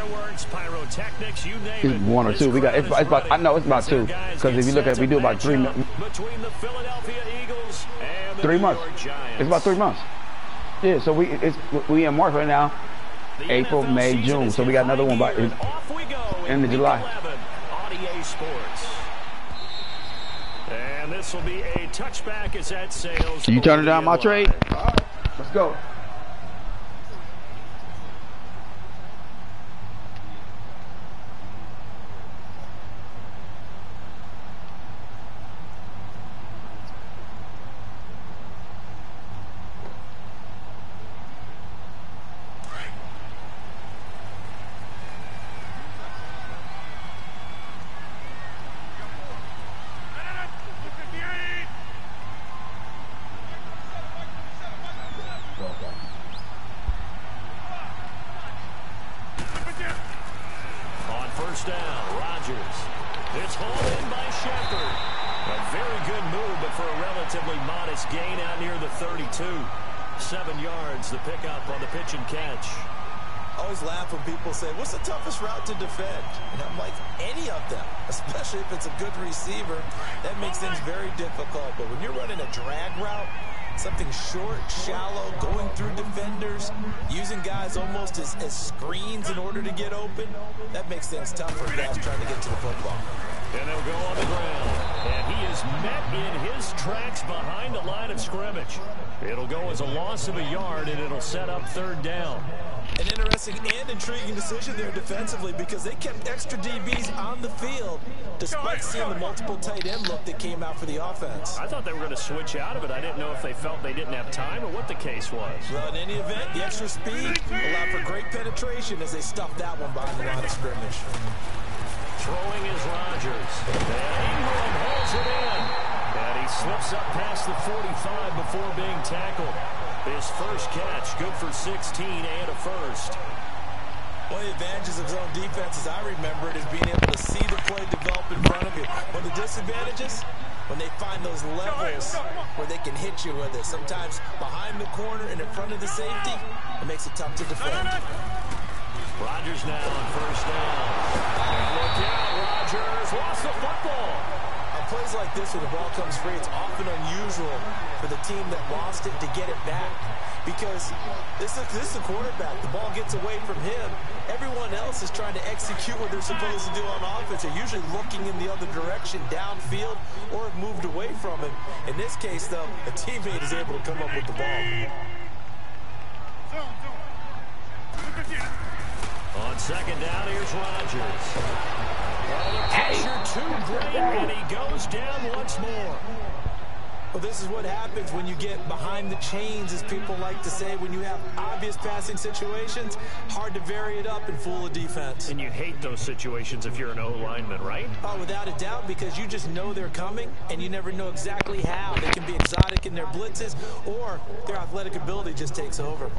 fireworks, pyrotechnics, you name it's it. one or two. We got. It's about. I know it's about two. Because if you look at it, we do about 3 months. Between the Philadelphia Eagles and the 3 New months. York Giants. It's about 3 months. Yeah. So we in March right now. The April, NFL May, June. So we got another one by off we go end of July. 11 on EA Sports. And this will be a touchback as that sails. You turning down my trade? All right, let's go. Gain out near the 32. 7 yards, the pickup on the pitch and catch. I always laugh when people say, what's the toughest route to defend? And I'm like, any of them, especially if it's a good receiver. That makes things very difficult. But when you're running a drag route, something short, shallow, going through defenders, using guys almost as screens in order to get open, that makes things tough for guys trying to get to the football. And they'll go on the ground. And he is met in his tracks behind the line of scrimmage. It'll go as a loss of a yard, and it'll set up 3rd down. An interesting and intriguing decision there defensively because they kept extra DBs on the field despite seeing the multiple tight end look that came out for the offense. I thought they were going to switch out of it. I didn't know if they felt they didn't have time or what the case was. Well, in any event, the extra speed allowed for great penetration as they stuffed that one behind the line of scrimmage. Throwing is Rodgers. And Ingram holds it in. And he slips up past the 45 before being tackled. His first catch, good for 16 and a first. One of the advantages of zone defense, as I remember it, is being able to see the play develop in front of you. One of the disadvantages, when they find those levels where they can hit you with it. Sometimes behind the corner and in front of the safety, it makes it tough to defend. Rodgers now on 1st down. And look out, Rodgers lost the football. On plays like this where the ball comes free, it's often unusual for the team that lost it to get it back. Because this is the quarterback. The ball gets away from him. Everyone else is trying to execute what they're supposed to do on offense. They're usually looking in the other direction, downfield, or have moved away from it. In this case, though, a teammate is able to come up with the ball. On 2nd down, here's Rodgers. Oh, the pressure too great, and he goes down once more. Well, this is what happens when you get behind the chains, as people like to say. When you have obvious passing situations, hard to vary it up and fool a defense. And you hate those situations if you're an O-lineman, right? Oh, without a doubt, because you just know they're coming, and you never know exactly how. They can be exotic in their blitzes, or their athletic ability just takes over.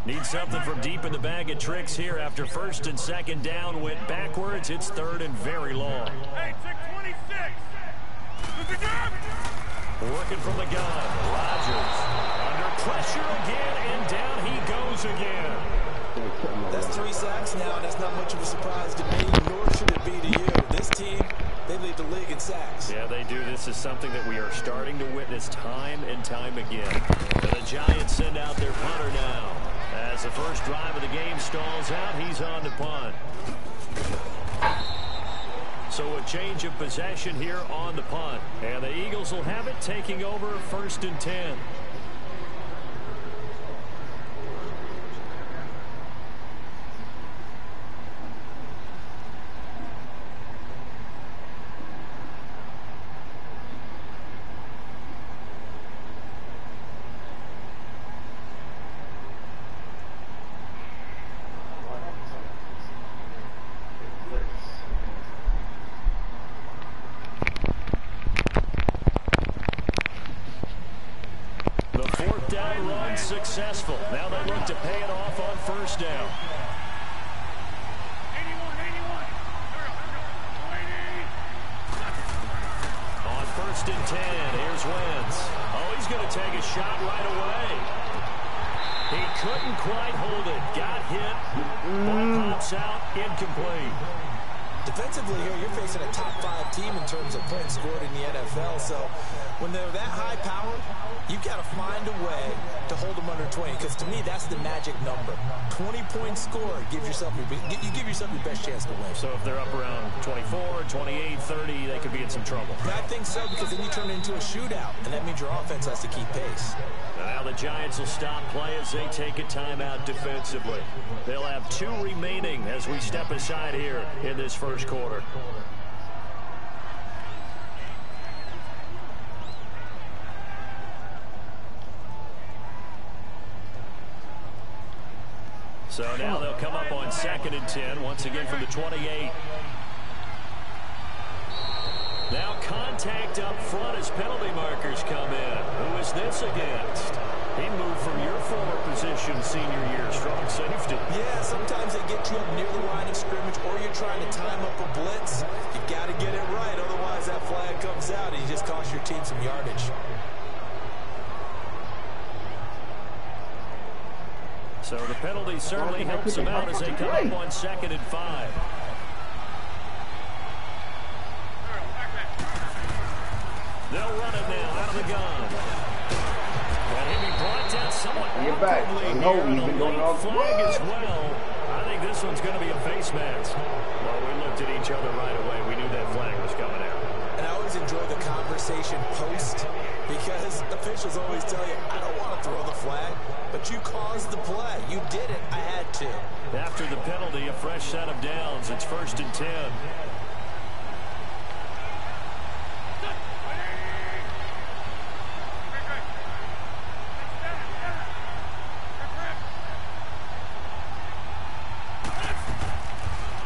Need something from deep in the bag of tricks here after 1st and 2nd down went backwards. It's 3rd and very long. Working from the gun. Rodgers under pressure again, and down he goes again. That's 3 sacks now, and that's not much of a surprise to me, nor should it be to you. This team, they lead the league in sacks. Yeah, they do. This is something that we are starting to witness time and time again. And the Giants send out their punter now. As the first drive of the game stalls out, he's on to punt. So a change of possession here on the punt. And the Eagles will have it, taking over 1st and 10. Successful. Now they look to pay it off on 1st down. On 1st and 10, here's Wentz. Oh, he's to take a shot right away. He couldn't quite hold it. Got hit. Ball pops out. Incomplete. Defensively here, you're facing a top-5 team in terms of points scored in the NFL. So when they're that high-powered, you've got to find a way to hold them under 20. Because to me, that's the magic number. 20 points scored gives yourself you give yourself your best chance to win. So if they're up around 24, 28, 30, they could be in some trouble. I think so, because then you turn it into a shootout, and that means your offense has to keep pace. Now the Giants will stop play as they take a timeout defensively. They'll have 2 remaining as we step aside here in this first quarter. So now they'll come up on 2nd and 10, once again from the 28. Now contact up front as penalty markers come in. Who is this against? He moved from your former position senior year, strong safety. Yeah, sometimes they get you up near the line of scrimmage, or you're trying to time up a blitz. You've got to get it right, otherwise that flag comes out and you just cost your team some yardage. So the penalty certainly helps them out as they come up on 2nd and 5. They'll run it now out of the gun. And he'll be brought down somewhat awkwardly here on a late flag as well. I think this one's going to be a face mask. Well, we looked at each other right away. We knew that flag was coming out. And I always enjoy the conversation post, because officials always tell you, I don't want to throw the flag, but you caused the play. You did it. I had to. After the penalty, a fresh set of downs. It's 1st and 10.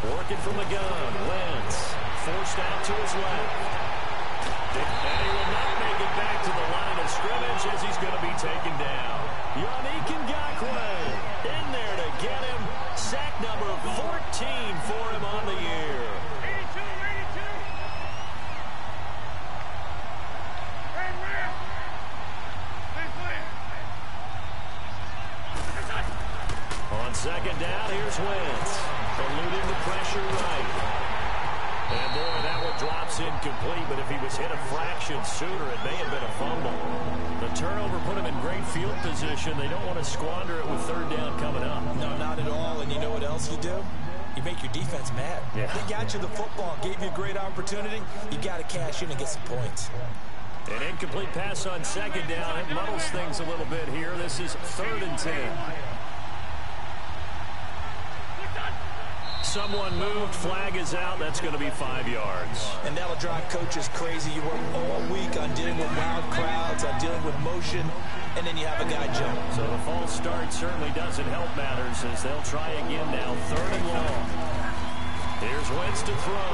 Working from the gun. Wentz forced out to his left. And he will not make it back to the line of scrimmage as he's going to be taken down. Yannick Ngakoue in there to get him. Sack number 14 for him on the year. 82. On 2nd down, here's Wentz. Eluding the pressure right. And boy, that one drops incomplete, but if he was hit a fraction sooner, it may have been a fumble. The turnover put him in great field position. They don't want to squander it with 3rd down coming up. No, not at all. And you know what else you do? You make your defense mad. Yeah. They got you the football, gave you a great opportunity. You got to cash in and get some points. An incomplete pass on 2nd down. It muddles things a little bit here. This is 3rd and 10. Someone moved, flag is out. That's going to be 5 yards. And that'll drive coaches crazy. You work all week on dealing with loud crowds, on dealing with motion, and then you have a guy jump. So the false start certainly doesn't help matters as they'll try again now. 3rd and long. Here's Wentz to throw.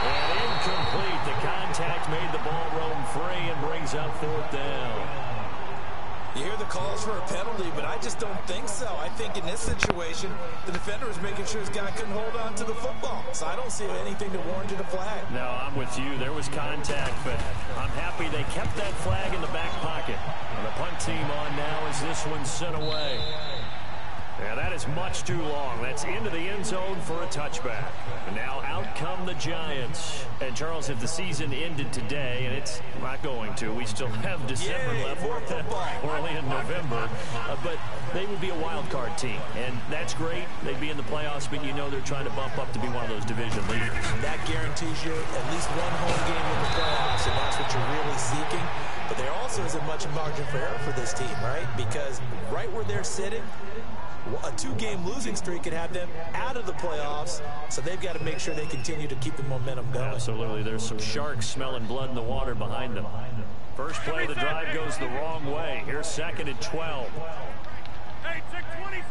And incomplete. The contact made the ball roam free and brings up 4th down. You hear the calls for a penalty, but I just don't think so. I think in this situation, the defender is making sure his guy couldn't hold on to the football. So I don't see anything to warrant a flag. No, I'm with you. There was contact, but I'm happy they kept that flag in the back pocket. And the punt team on now as this one's sent away. Yeah, that is much too long. That's into the end zone for a touchback. And now out come the Giants. And Charles, if the season ended today, and it's not going to, we still have December left. We're only in November. But they would be a wild card team. And that's great. They'd be in the playoffs, but you know they're trying to bump up to be one of those division leaders. That guarantees you at least one home game in the playoffs, and that's what you're really seeking. But there also isn't much margin for error for this team, right? Because right where they're sitting, a 2-game losing streak could have them out of the playoffs, so they've got to make sure they continue to keep the momentum going. Absolutely. There's some sharks smelling blood in the water behind them. First play of the drive goes the wrong way. Here's 2nd and 12. Hey, check 26.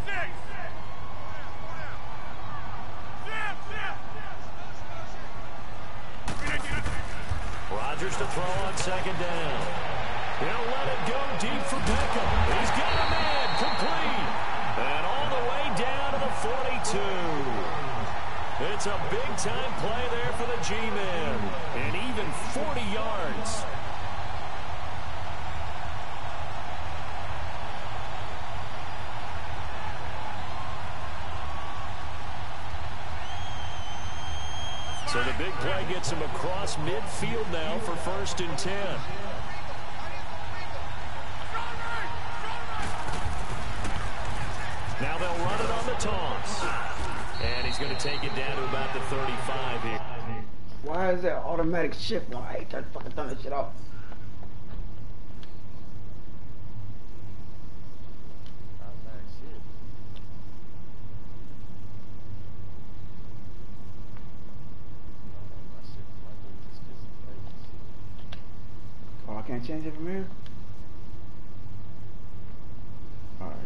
Rodgers to throw on 2nd down. He'll let it go deep for Beckham. He's got a man complete. And all the way down to the 42. It's a big-time play there for the G-men. And even 40 yards. big play gets him across midfield now for 1st and 10. Now they'll run it on the toss. And he's going to take it down to about the 35 here. Why is that automatic shift? Why I hate to fucking turn that shit off. Oh, I can't change it from here? Alright.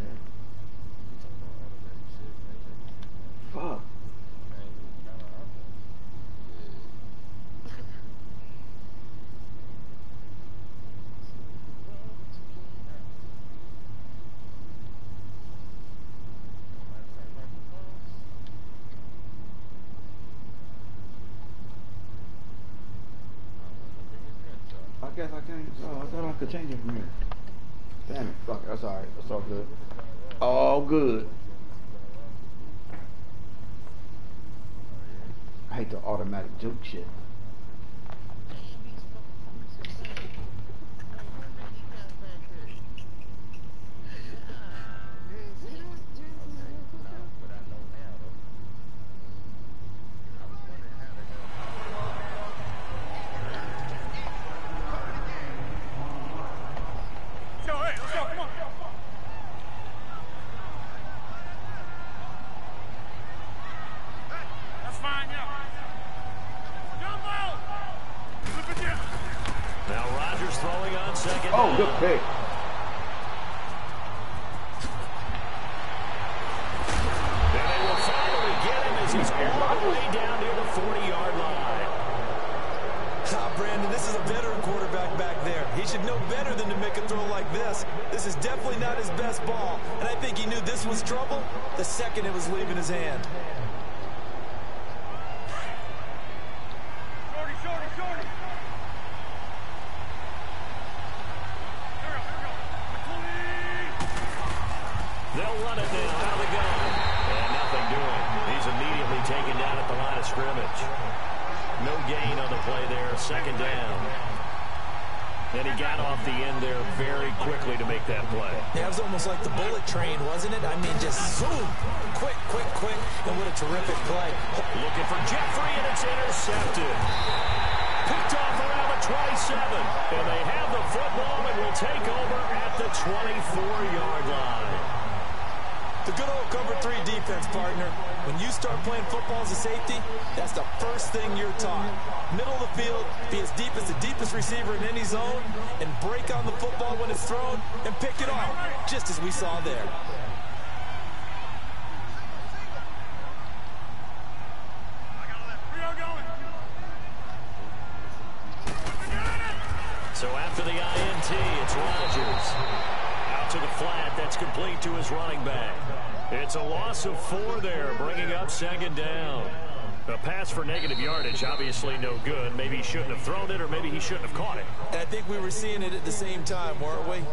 Fuck. I guess I can't. Oh, I thought I could change it from here. Damn it. Fuck it. That's alright. That's all good. All good. I hate the automatic juke shit. Oh, good pick. And they will finally get him as he's all the way down near the 40-yard line. Brandon, this is a veteran quarterback back there. He should know better than to make a throw like this. This is definitely not his best ball, and I think he knew this was trouble the second it was leaving his hand. They'll run it now out of the gun. And nothing doing. He's immediately taken down at the line of scrimmage. No gain on the play there. 2nd down. And he got off the end there very quickly to make that play. Yeah, it was almost like the bullet train, wasn't it? I mean, just zoom. Quick, quick, quick. And what a terrific play. Looking for Jeffrey, and it's intercepted. Picked off around the 27. And they have the football and will take over at the 24-yard line. The good old cover 3 defense, partner. When you start playing football as a safety, that's the first thing you're taught. Middle of the field, be as deep as the deepest receiver in any zone, and break on the football when it's thrown, and pick it off, just as we saw there. So after the INT, it's Rodgers. To the flat, that's complete to his running back. It's a loss of 4 there, bringing up 2nd down. A pass for negative yardage, obviously no good. Maybe he shouldn't have thrown it, or maybe he shouldn't have caught it. And I think we were seeing it at the same time, weren't we?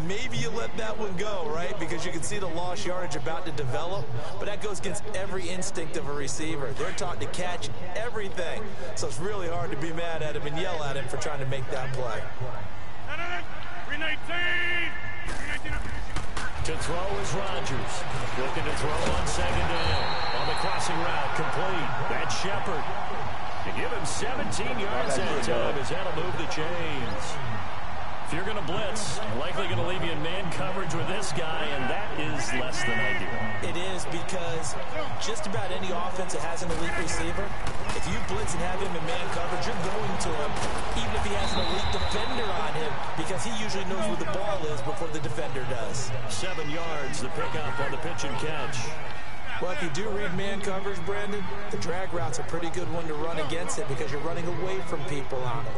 Maybe you let that one go, right? Because you can see the lost yardage about to develop. But that goes against every instinct of a receiver. They're taught to catch everything. So it's really hard to be mad at him and yell at him for trying to make that play. To throw is Rodgers. Looking to throw on 2nd down. On the crossing route, complete. That's Shepard. To give him 17 yards that time as that'll move the chains. If you're going to blitz, likely going to leave you in man coverage with this guy, and that is less than ideal. It is, because just about any offense that has an elite receiver, if you blitz and have him in man coverage, you're going to him, even if he has an elite defender on him, because he usually knows where the ball is before the defender does. 7 yards, the pickup on the pitch and catch. Well, if you do read man coverage, Brandon, the drag route's a pretty good one to run against it because you're running away from people on it.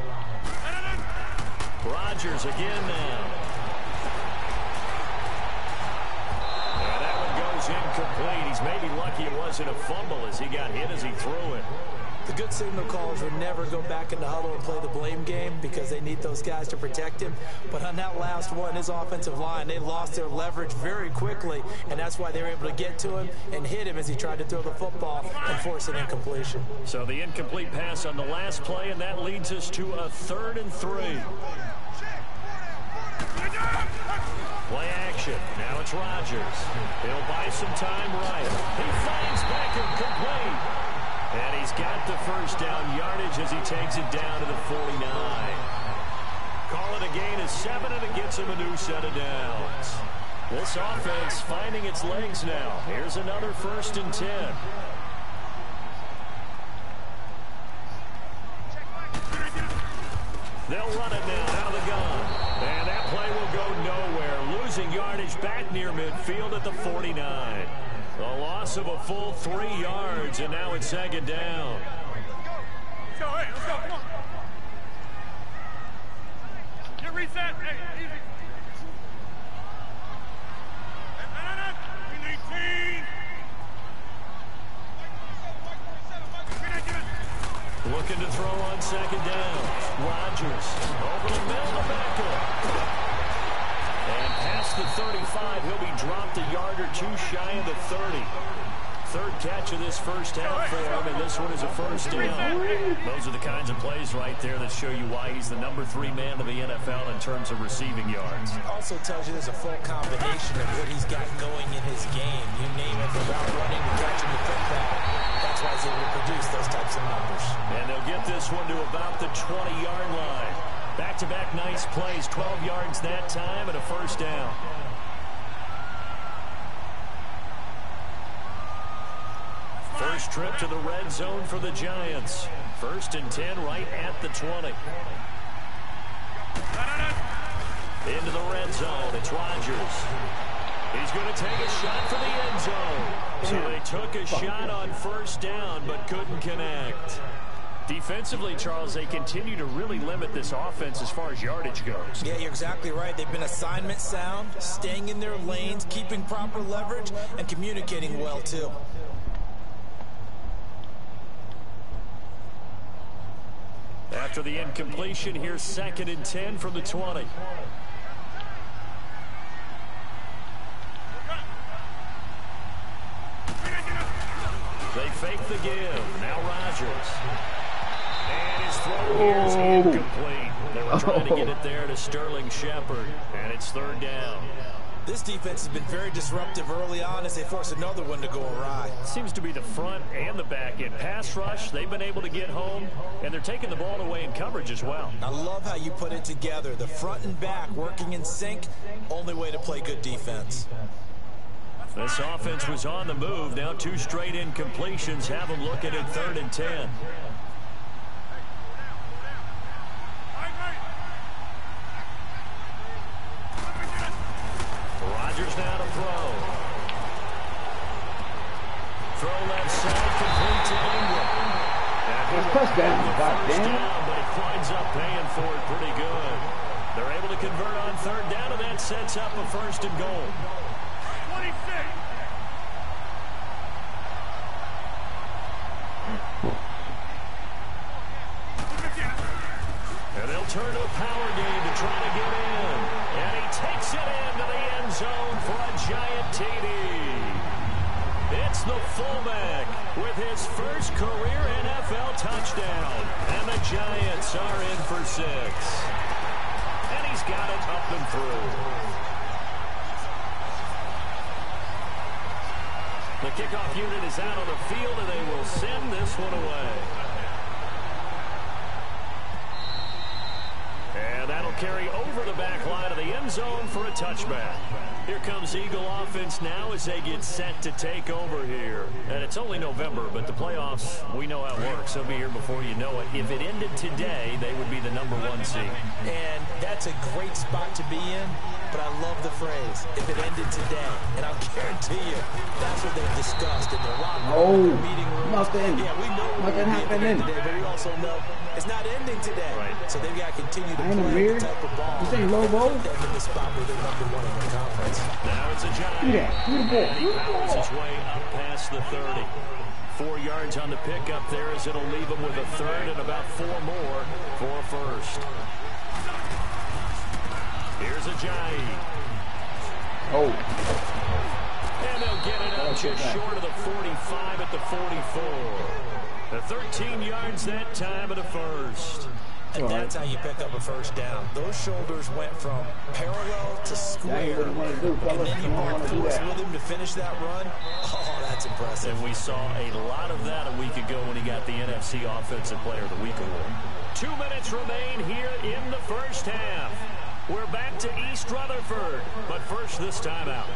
Rodgers again now. And that one goes incomplete. He's maybe lucky it wasn't a fumble as he got hit as he threw it. The good signal callers would never go back in the huddle and play the blame game because they need those guys to protect him. But on that last one, his offensive line, they lost their leverage very quickly, and that's why they were able to get to him and hit him as he tried to throw the football and force an incompletion. So the incomplete pass on the last play, and that leads us to a 3rd and 3. Play action. Now it's Rodgers. He'll buy some time right. He finds Beckham complete. And he's got the first down yardage as he takes it down to the 49. Call it a gain of 7, and it gets him a new set of downs. This offense finding its legs now. Here's another 1st and 10. They'll run it now out of the gun. And that play will go nowhere. Losing yardage back near midfield at the 49. A loss of a full 3 yards, and now it's 2nd down. Let's go, hey, let's go, come on. Get reset, hey, easy. Looking to throw on 2nd down. Rodgers over the middle to Beckham. And past the 35, he'll be dropped a yard or 2 shy of the 30. 3rd catch of this first half for him, and this one is a 1st down. Those are the kinds of plays right there that show you why he's the number 3 man of the NFL in terms of receiving yards. Also tells you there's a full combination of what he's got going in his game. You name it, from route running to catching the football. That's why he's able to produce those types of numbers. And they'll get this one to about the 20-yard line. Back-to-back nice plays, 12 yards that time, and a 1st down. First trip to the red zone for the Giants. 1st and 10 right at the 20. Into the red zone. It's Rodgers. He's going to take a shot for the end zone. So they took a shot on 1st down but couldn't connect. Defensively, Charles, they continue to really limit this offense as far as yardage goes. Yeah, you're exactly right. They've been assignment sound, staying in their lanes, keeping proper leverage, and communicating well, too. After the incompletion, here's 2nd and 10 from the 20. They fake the give. Now Rodgers. And his throw here is incomplete. They were trying to get it there to Sterling Shepard, and it's 3rd down. This defense has been very disruptive early on as they force another one to go awry. Seems to be the front and the back end. Pass rush, they've been able to get home, and they're taking the ball away in coverage as well. I love how you put it together. The front and back working in sync, only way to play good defense. This offense was on the move. Now 2 straight incompletions have them looking at 3rd and 10. Rodgers now to throw. Throw left side, complete to Ingram. Touchdown, goddamn. But he winds up paying for it pretty good. They're able to convert on 3rd down, and that sets up a 1st and goal. 26. And they'll turn to a power game to try to get in. And he takes it into the end zone for a giant TD. It's the fullback with his first career NFL touchdown. And the Giants are in for 6. And he's got it up and through. The kickoff unit is out on the field, and they will send this one away. And that'll carry over the back line of the end zone for a touchback. Here comes Eagle offense now as they get set to take over here. And it's only November, but the playoffs, we know how it works. They'll be here before you know it. If it ended today, they would be the number 1 seed. And that's a great spot to be in, but I love the phrase, if it ended today. And I'll guarantee you, that's what they've discussed in their locker room, their meeting room. Nothing. Yeah, we know it Nothing happening today, but we also know it's not ending today. Right. So they've got to continue to play the type of ball. This ain't Lobo. They're in the spot where they're number 1 in the conference. yards. Now it's a Giant. And he powers his way up past the 30. 4 yards on the pickup there as it'll leave him with a third and about 4 more for a first. Here's a Giant. Oh. And they'll get it up just short of the 45 at the 44. The 13 yards that time of the first. And that's how you pick up a first down. Those shoulders went from parallel to square, and then you brought force with him to finish that run. Oh, that's impressive. And we saw a lot of that a week ago when he got the NFC Offensive Player of the Week award. 2 minutes remain here in the first half. We're back to East Rutherford, but first this time out.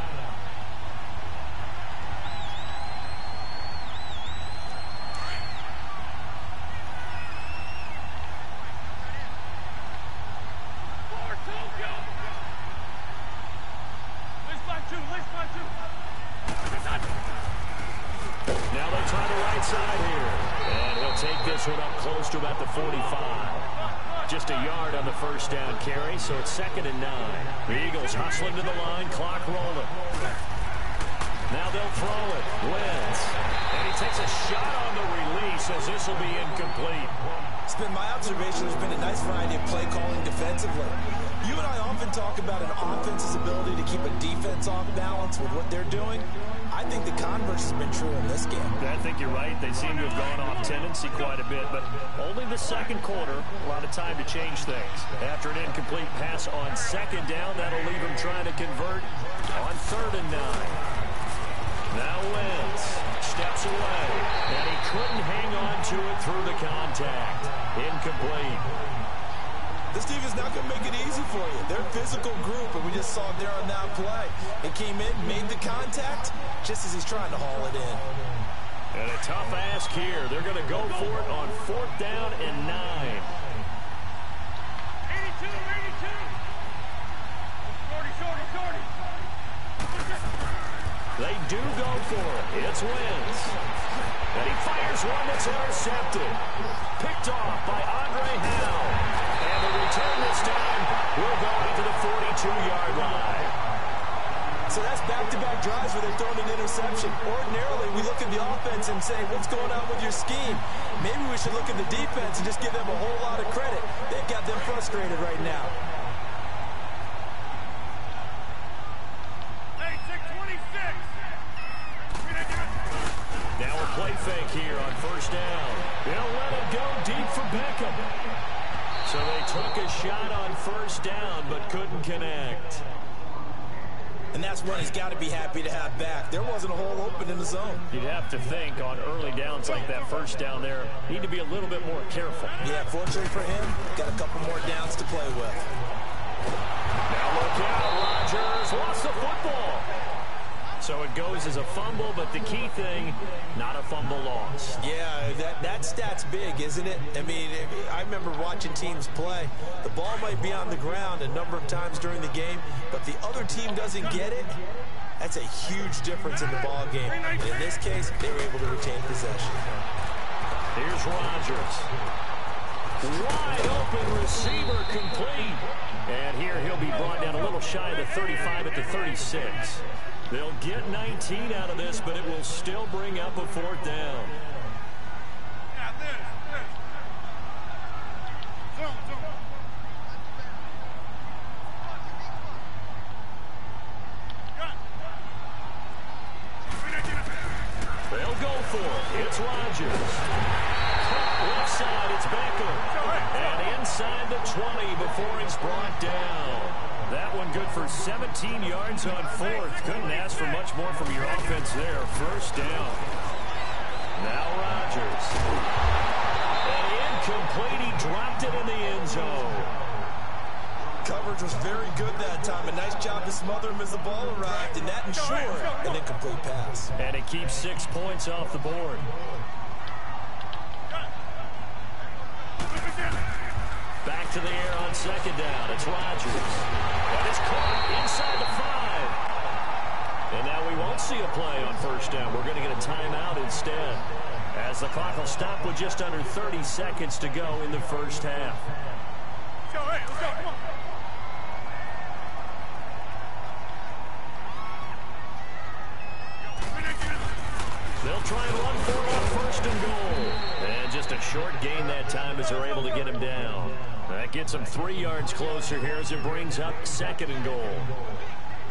Now they try the right side here. And he'll take this one up close to about the 45. Just a yard on the first down carry, so it's 2nd and 9. The Eagles hustling to the line, clock rolling. Now they'll throw it. Wins. And he takes a shot on the release as this will be incomplete. It's been my observation there's been a nice variety of play calling defensively. You and I often talk about an offense's ability to keep a defense off balance with what they're doing. I think the converse has been true in this game. I think you're right. They seem to have gone off tendency quite a bit, but only the second quarter, a lot of time to change things. After an incomplete pass on 2nd down, that'll leave him trying to convert on 3rd and 9. Now Wentz steps away, and he couldn't hang on to it through the contact. Incomplete. This team is not going to make it easy for you. They're a physical group, and we just saw it there on that play. It came in, made the contact, just as he's trying to haul it in. And a tough ask here. They're going to go for it on 4th down and 9. 82, 82. Shorty. They do go for it. It's Wentz. And he fires one that's intercepted. Picked off by Andre Howe. And the return this time will go out to the 42-yard line. So that's back-to-back drives where they're throwing an interception. Ordinarily, we look at the offense and say, what's going on with your scheme? Maybe we should look at the defense and just give them a whole lot of credit. They've got them frustrated right now. Hey, 626. Now a play fake here on 1st down. They'll let it go deep for Beckham. So they took a shot on 1st down, but couldn't connect. And that's one he's got to be happy to have back. There wasn't a hole open in the zone. You'd have to think on early downs like that 1st down there, need to be a little bit more careful. Yeah, fortunately for him, got a couple more downs to play with. Now look out, Rodgers lost the football. So it goes as a fumble, but the key thing, not a fumble loss. Yeah, that stat's big, isn't it? I mean, I remember watching teams play. The ball might be on the ground a number of times during the game, but the other team doesn't get it. That's a huge difference in the ball game. And in this case, they were able to retain possession. Here's Rodgers. Wide open receiver complete. And here he'll be brought down a little shy of the 35 at the 36. They'll get 19 out of this, but it will still bring up a 4th down. Yeah, this. Zone. They'll go for it. It's Rodgers. Left side, it's Beckham. And inside the 20 before he's brought down. That one good for 17 yards on 4th. Couldn't ask for much more from your offense there. 1st down. Now Rodgers. And incomplete. He dropped it in the end zone. Coverage was very good that time. A nice job to smother him as the ball arrived, and that ensured an incomplete pass. And it keeps 6 points off the board. Back to the air on 2nd down. It's Rodgers. And it's caught inside the 5. And now we won't see a play on 1st down. We're going to get a timeout instead, as the clock will stop with just under 30 seconds to go in the 1st half. Let's go, come on. try and run for it on first and goal. And just a short gain that time as they're able to get him down. That gets him 3 yards closer here as it brings up second and goal.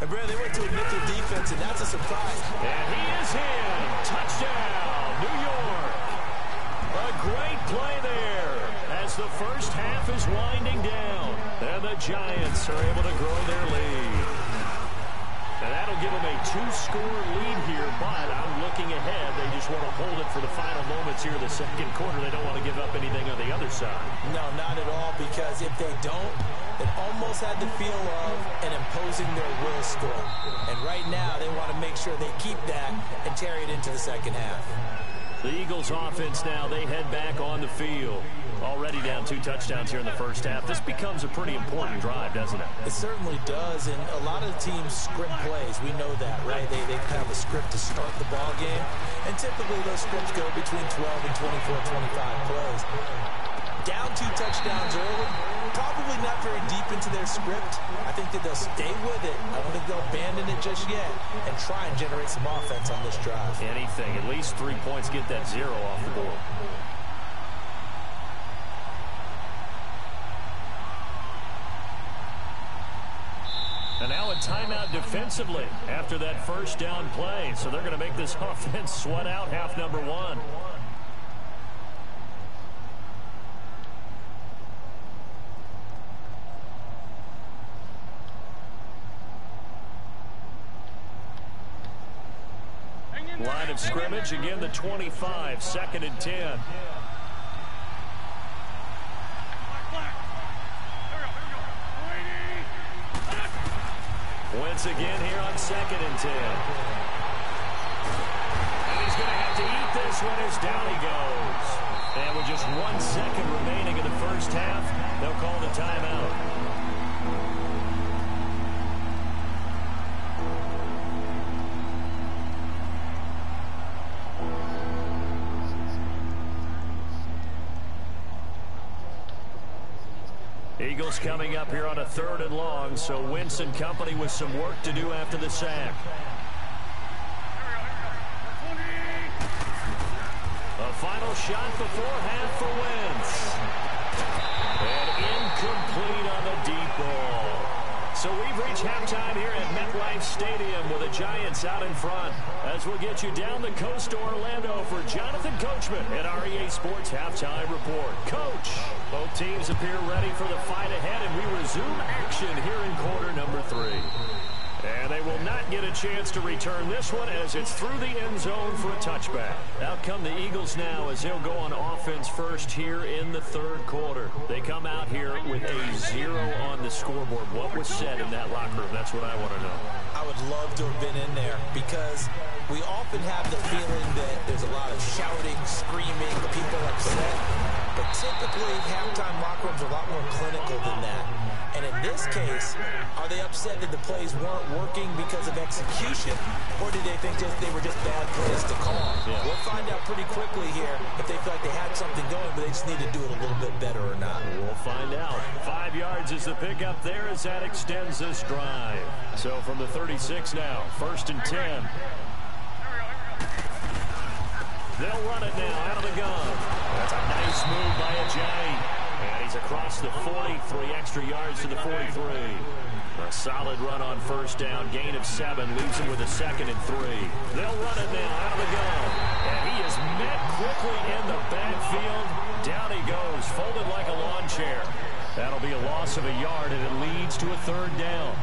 And Brad, they went to a nickel defense, and that's a surprise. And he is in. Touchdown, New York. A great play there as the first half is winding down. And the Giants are able to grow their lead. And that'll give them a 2-score lead here, but I'm looking ahead. They just want to hold it for the final moments here in the second quarter. They don't want to give up anything on the other side. No, not at all, because if they don't, it almost had the feel of an imposing their will score. And right now, they want to make sure they keep that and carry it into the second half. The Eagles offense now, they head back on the field. Already down 2 touchdowns here in the first half. This becomes a pretty important drive, doesn't it? It certainly does, and a lot of the teams script plays. We know that, right? They have a script to start the ball game, and typically those scripts go between 12 and 24, 25 plays. Down 2 touchdowns early, probably not very deep into their script. I think that they'll stay with it. I don't think they'll abandon it just yet and try and generate some offense on this drive. Anything, at least 3 points, get that 0 off the board. And now a timeout defensively after that first down play. So they're going to make this offense sweat out half number 1. Line of scrimmage, again the 25, 2nd and 10. Wentz again here on 2nd and 10. And he's going to have to eat this one as down he goes. And with just 1 second remaining in the first half, they'll call the timeout. Eagles coming up here on a 3rd and long, so Wentz and company with some work to do after the sack. A final shot before half for Wentz. And incomplete on the deep ball. So we've reached halftime here at MetLife Stadium with the Giants out in front. As we'll get you down the coast to Orlando for Jonathan Coachman at our EA Sports Halftime Report. Coach, both teams appear ready for the fight ahead, and we resume action here in quarter number 3. And they will not get a chance to return this one as it's through the end zone for a touchback. Out come the Eagles now as they'll go on offense first here in the 3rd quarter. They come out here with a 0 on the scoreboard. What was said in that locker room? That's what I want to know. I would love to have been in there because we often have the feeling that there's a lot of shouting, screaming, people upset. But typically, halftime locker rooms are a lot more clinical than that. And in this case, are they upset that the plays weren't working because of execution, or did they think they were just bad plays to call? Yeah. We'll find out pretty quickly here if they feel like they had something going, but they just need to do it a little bit better or not. We'll find out. 5 yards is the pickup there as that extends this drive. So from the 36 now, 1st and 10. They'll run it now out of the gun. That's a nice move by Ajayi. And he's across the 40, 3 extra yards to the 43. A solid run on first down, gain of 7, leaves him with a 2nd and 3. They'll run it now out of the gun. And he is met quickly in the backfield. Down he goes, folded like a lawn chair. That'll be a loss of a yard, and it leads to a 3rd down.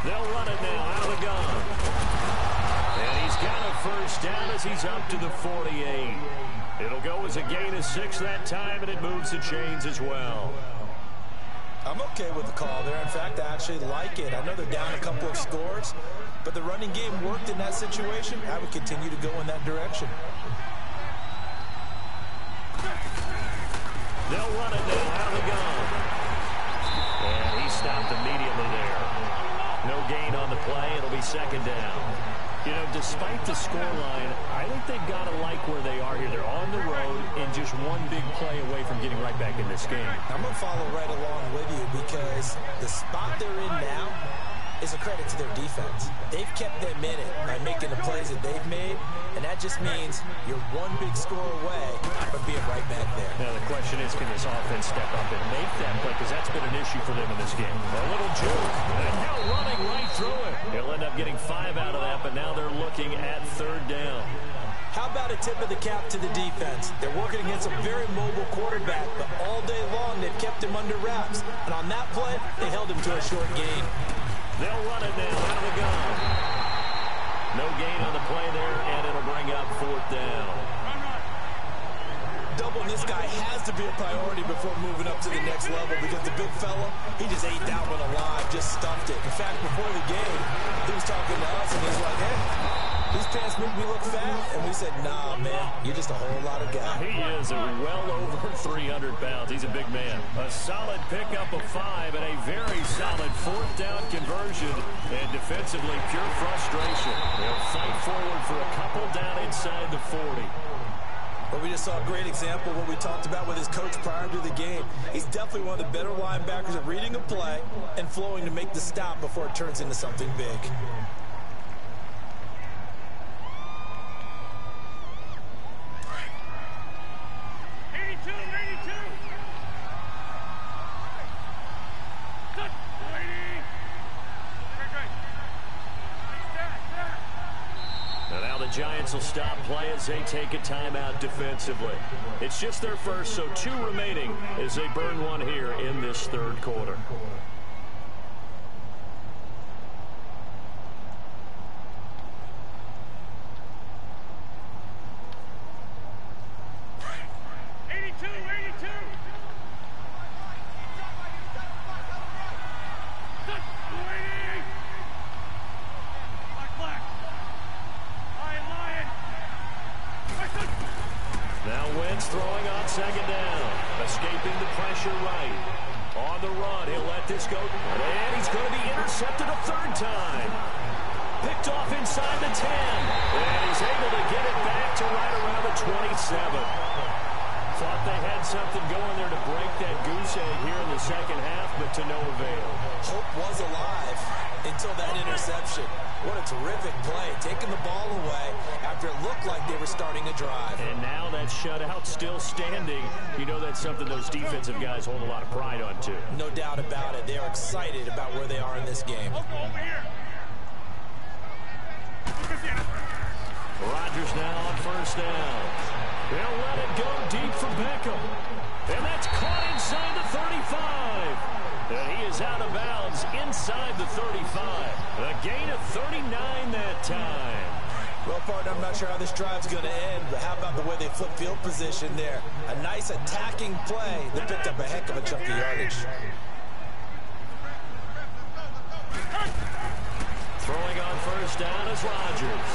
They'll run it now out of the gun. And he's got a first down as he's up to the 48. It'll go as a gain of 6 that time, and it moves the chains as well. I'm okay with the call there. In fact, I actually like it. I know they're down a couple of scores, but the running game worked in that situation. I would continue to go in that direction. They'll run it now out of the gun. And he stopped immediately there. No gain on the play. It'll be 2nd down. You know, despite the scoreline, I think they've got to like where they are here. They're on the road and just one big play away from getting right back in this game. I'm going to follow right along with you because the spot they're in now, is a credit to their defense. They've kept them in it by making the plays that they've made, and that just means you're one big score away from being right back there. Now the question is, can this offense step up and make that play? Because that's been an issue for them in this game. A little juke, and now running right through it. He'll end up getting 5 out of that, but now they're looking at 3rd down. How about a tip of the cap to the defense? They're working against a very mobile quarterback, but all day long they've kept him under wraps. And on that play, they held him to a short gain. They'll run it now out of the gun. No gain on the play there, and it'll bring up 4th down. Doubling this guy has to be a priority before moving up to the next level, because the big fella, he just ate that one alive, just stuffed it. In fact, before the game, he was talking to us, and he's like, hey, these pants make me look fat. And we said, nah, man, you're just a whole lot of guy. He is well over 300 pounds. He's a big man. A solid pickup of 5 and a very solid 4th down conversion. And defensively, pure frustration. They'll fight forward for a couple down inside the 40. But we just saw a great example of what we talked about with his coach prior to the game. He's definitely one of the better linebackers at reading a play and flowing to make the stop before it turns into something big. Giants will stop play as they take a timeout defensively. It's just their first, so 2 remaining as they burn one here in this 3rd quarter. Throwing on 2nd down. Escaping the pressure right. On the run, he'll let this go. And he's going to be intercepted a 3rd time. Picked off inside the 10. And he's able to get it back to right around the 27. Thought they had something going there to break that goose egg here in the 2nd half, but to no avail. Hope was alive until that interception. What a terrific play, taking the ball away after it looked like they were starting a drive. And now that shutout still standing. You know that's something those defensive guys hold a lot of pride on, too. No doubt about it. They are excited about where they are in this game. Rodgers now on 1st down. They'll let it go deep for Beckham. And that's caught inside the 35. And he is out of bounds inside the 35. A gain of 39 that time. Well, partner, I'm not sure how this drive's going to end, but how about the way they flip field position there? A nice attacking play that picked up a heck of a chunk of yardage. Throwing on 1st down is Rodgers.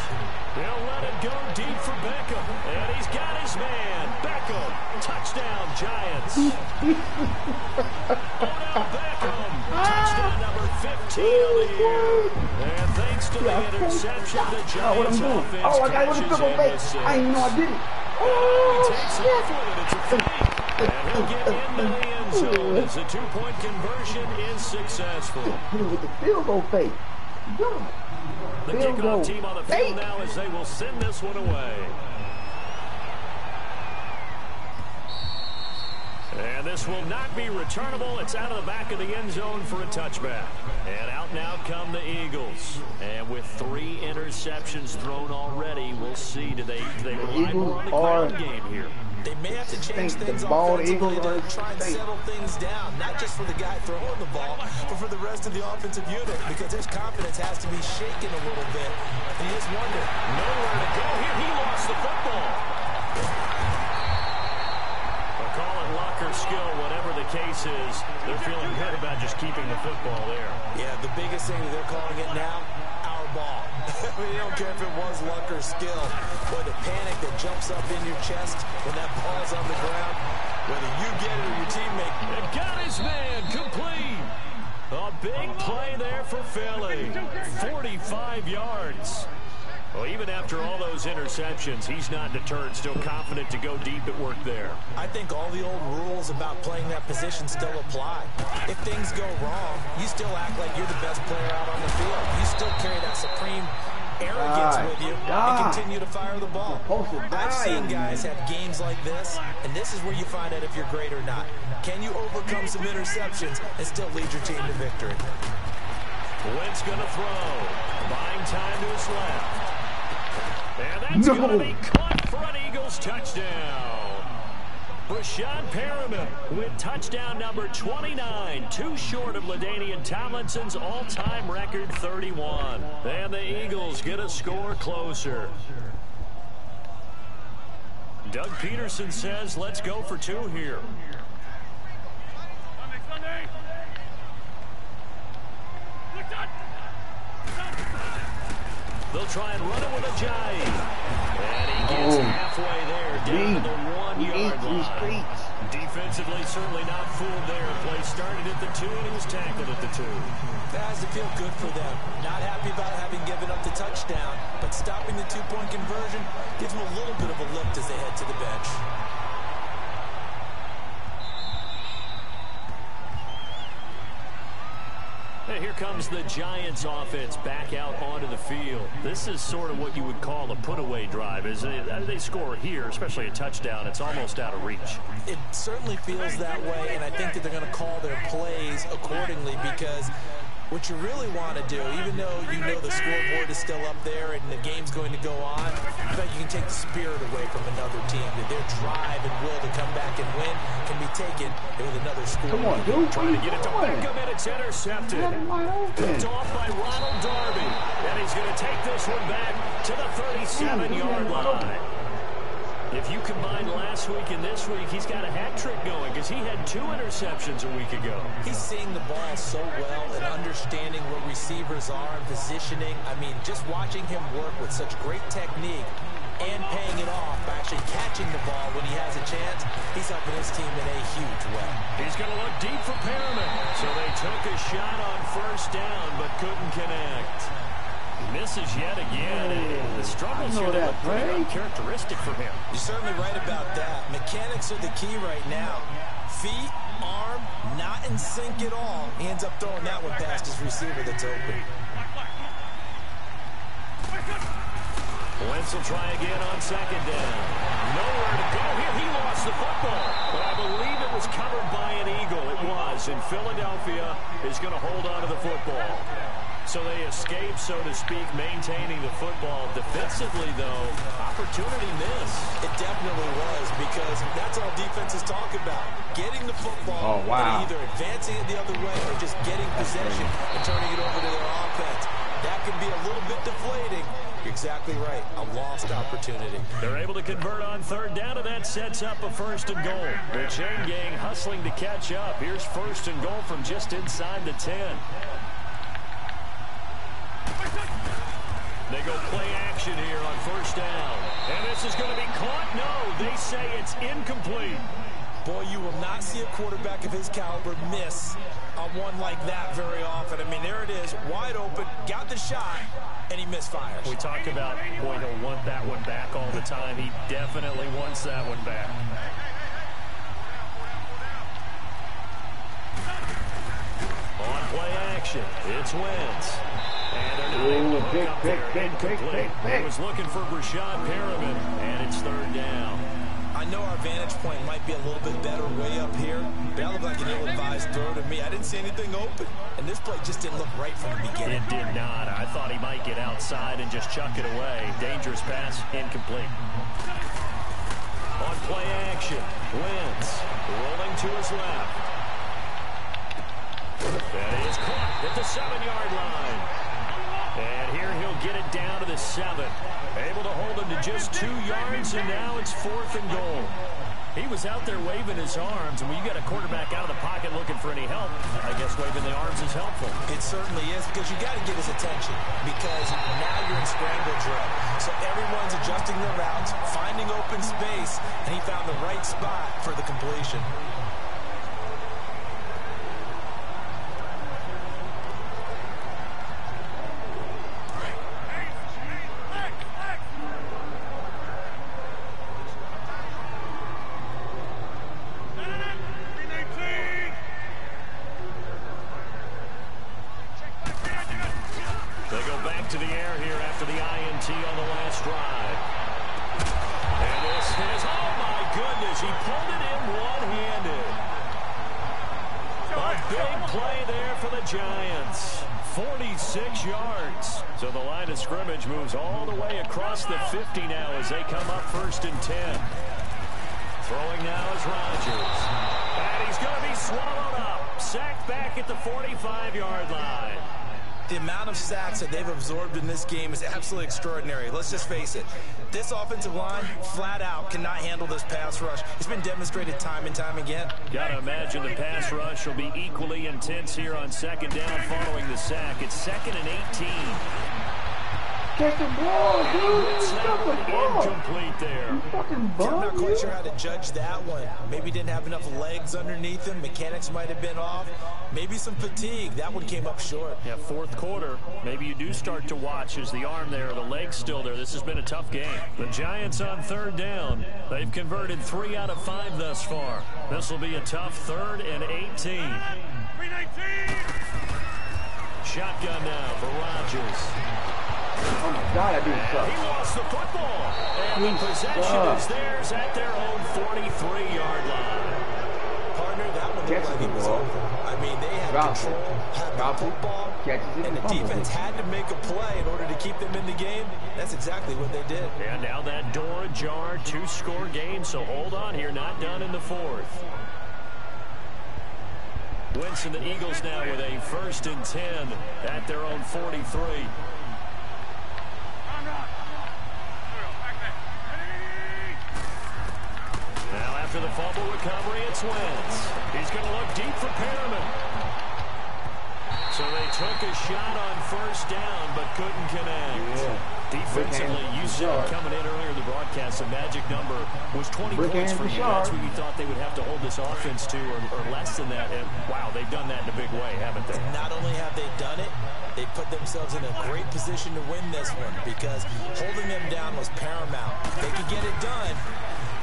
They'll let it go deep for Beckham. And he's got his man. Beckham. Touchdown, Giants. Odell Beckham. Touchdown number 15 of the year. And thanks to the interception, the Giants offense catches in the 6. I didn't know I did it. He takes it off with it. It's a fake. And he'll get into the end zone as the 2-point conversion is successful. Hit him with the field goal fake. The kickoff team on the field now as they will send this one away. And this will not be returnable. It's out of the back of the end zone for a touchback. And out now come the Eagles. And with 3 interceptions thrown already, we'll see. Do they rely more on the ground game here? They may have to change things offensively to try and settle things down, not just for the guy throwing the ball, but for the rest of the offensive unit, because his confidence has to be shaken a little bit. And you just wonder. Nowhere to go here. He lost the football. Call it luck or skill, whatever the case is, they're feeling good about just keeping the football there. Yeah, the biggest thing that they're calling it now, our ball. I mean, you don't care if it was luck or skill, or the panic that jumps up in your chest when that ball's on the ground, whether you get it or your teammate. And got his man complete. A big play there for Philly. 45 yards. Well, even after all those interceptions, he's not deterred, still confident to go deep at work there. I think all the old rules about playing that position still apply. If things go wrong, you still act like you're the best player out on the field. You still carry that supreme arrogance with you and continue to fire the ball. I've seen guys have games like this, and this is where you find out if you're great or not. Can you overcome some interceptions and still lead your team to victory? Wentz going to throw. Buying time to his left. And that's going to be caught for an Eagles touchdown. Brashad Perriman with touchdown number 29, too short of LaDainian Tomlinson's all-time record 31. And the Eagles get a score closer. Doug Peterson says, let's go for 2 here. They'll try and run it with Ajayi. And he gets halfway there, down to the 1-yard line. Defensively, certainly not fooled there. Play started at the 2, and he was tackled at the 2. That has to feel good for them. Not happy about having given up the touchdown, but stopping the 2-point conversion gives them a little bit of a lift as they head to the bench. And here comes the Giants offense back out onto the field. This is sort of what you would call a put-away drive. As they score here, especially a touchdown, it's almost out of reach. It certainly feels that way, and I think that they're going to call their plays accordingly because what you really want to do, even though you know the scoreboard is still up there and the game's going to go on, but you can take the spirit away from another team. That their drive and will to come back and win can be taken with another score. Come on, dude. Trying to get it to Beckham, and it's intercepted. Picked off by Ronald Darby. And he's going to take this one back to the 37-yard line. If you combine last week and this week, he's got a hat trick going because he had 2 interceptions a week ago. He's seeing the ball so well and understanding what receivers are and positioning. I mean, just watching him work with such great technique and paying it off by actually catching the ball when he has a chance, he's helping his team in a huge way. He's going to look deep for Perriman. So they took a shot on first down but couldn't connect. Misses yet again. And the struggles here look pretty uncharacteristic for him. You're certainly right about that. Mechanics are the key right now. Feet, arm, not in sync at all. He ends up throwing that one past his receiver that's open. Wentz will try again on second down. Nowhere to go here. He lost the football. But I believe it was covered by an Eagle. It was. And Philadelphia is going to hold on to the football. So they escape, so to speak, maintaining the football. Defensively, though, opportunity missed. It definitely was, because that's all defenses talk about. Getting the football and either advancing it the other way or just getting possession and turning it over to their offense. That can be a little bit deflating. You're exactly right. A lost opportunity. They're able to convert on third down, and that sets up a 1st and goal. The chain gang hustling to catch up. Here's 1st and goal from just inside the 10. They go play action here on first down. And this is going to be caught. No, they say it's incomplete. Boy, you will not see a quarterback of his caliber miss on one like that very often. I mean, there it is, wide open, got the shot, and he misfires. We talk about, boy, he'll want that one back all the time. He definitely wants that one back. On play action, it's Wentz. And pick. Was looking for Brashad Perriman, and it's third down. I know our vantage point might be a little bit better way up here, but that looked like an ill-advised throw to me. I didn't see anything open, and this play just didn't look right from the beginning. It did not. I thought he might get outside and just chuck it away. Dangerous pass, incomplete. On play action, Wentz rolling to his left. That is caught at the 7-yard line. And here he'll get it down to the 7. Able to hold him to just 2 yards, and now it's 4th and goal. He was out there waving his arms, and when you got a quarterback out of the pocket looking for any help, I guess waving the arms is helpful. It certainly is, because you got to get his attention, because now you're in scramble drill. So everyone's adjusting their routes, finding open space, and he found the right spot for the completion. square here after the INT on the last drive. And this is, oh my goodness, he pulled it in one-handed. A big play there for the Giants. 46 yards. So the line of scrimmage moves all the way across the 50 now as they come up 1st and 10. Throwing now is Rodgers. And he's going to be swallowed up. Sacked back at the 45-yard line. The amount of sacks that they've absorbed in this game is absolutely extraordinary. Let's just face it. This offensive line, flat out, cannot handle this pass rush. It's been demonstrated time and time again. Got to imagine the pass rush will be equally intense here on 2nd down following the sack. It's 2nd and 18. Catch the ball, dude. Stop the ball. Incomplete there. You fucking bum. I'm not quite sure how to judge that one. Maybe didn't have enough legs underneath him. Mechanics might have been off. Maybe some fatigue. That one came up short. Yeah, 4th quarter. Maybe you do start to watch as the arm there, the leg's still there. This has been a tough game. The Giants on 3rd down. They've converted 3 out of 5 thus far. This will be a tough 3rd and 18. 319. Shotgun now for Rodgers. Oh my God, that dude sucks. He lost the football. And the possession is theirs at their own 43-yard line. Partner, that one looked like it was over. I mean, they had control, had the football, and the defense had to make a play in order to keep them in the game. That's exactly what they did. And now that door ajar, 2-score game, so hold on here, not done in the 4th. Winston, the Eagles now with a 1st and 10 at their own 43. Now after the fumble recovery, it's Wentz. He's going to look deep for Perriman. So they took a shot on 1st down, but couldn't connect. Yeah. Defensively, you said coming in earlier in the broadcast, the magic number was 20 points for you. That's what you thought they would have to hold this offense to, or less than that. And wow, they've done that in a big way, haven't they? Not only have they done it, they put themselves in a great position to win this one because holding them down was paramount. They could get it done.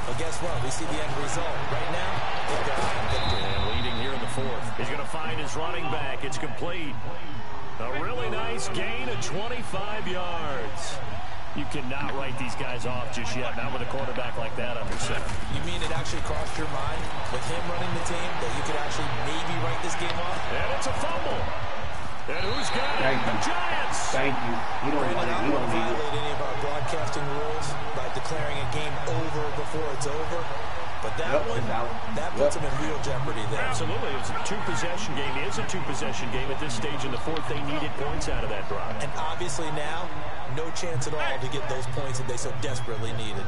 But guess what? We see the end result. Right now, they've got a victory. And leading here in the 4th. He's going to find his running back. It's complete. A really nice gain of 25 yards. You cannot write these guys off just yet, not with a quarterback like that under center. You mean it actually crossed your mind with him running the team that you could actually maybe write this game off? And it's a fumble. And who's got it? The Giants. Thank you. You don't want it. You don't violate any of our broadcasting rules by declaring a game over before it's over. But that one, that puts them in real jeopardy there. Absolutely. It's a 2-possession game. It is a 2-possession game at this stage in the 4th. They needed points out of that drive. And obviously now, no chance at all to get those points that they so desperately needed.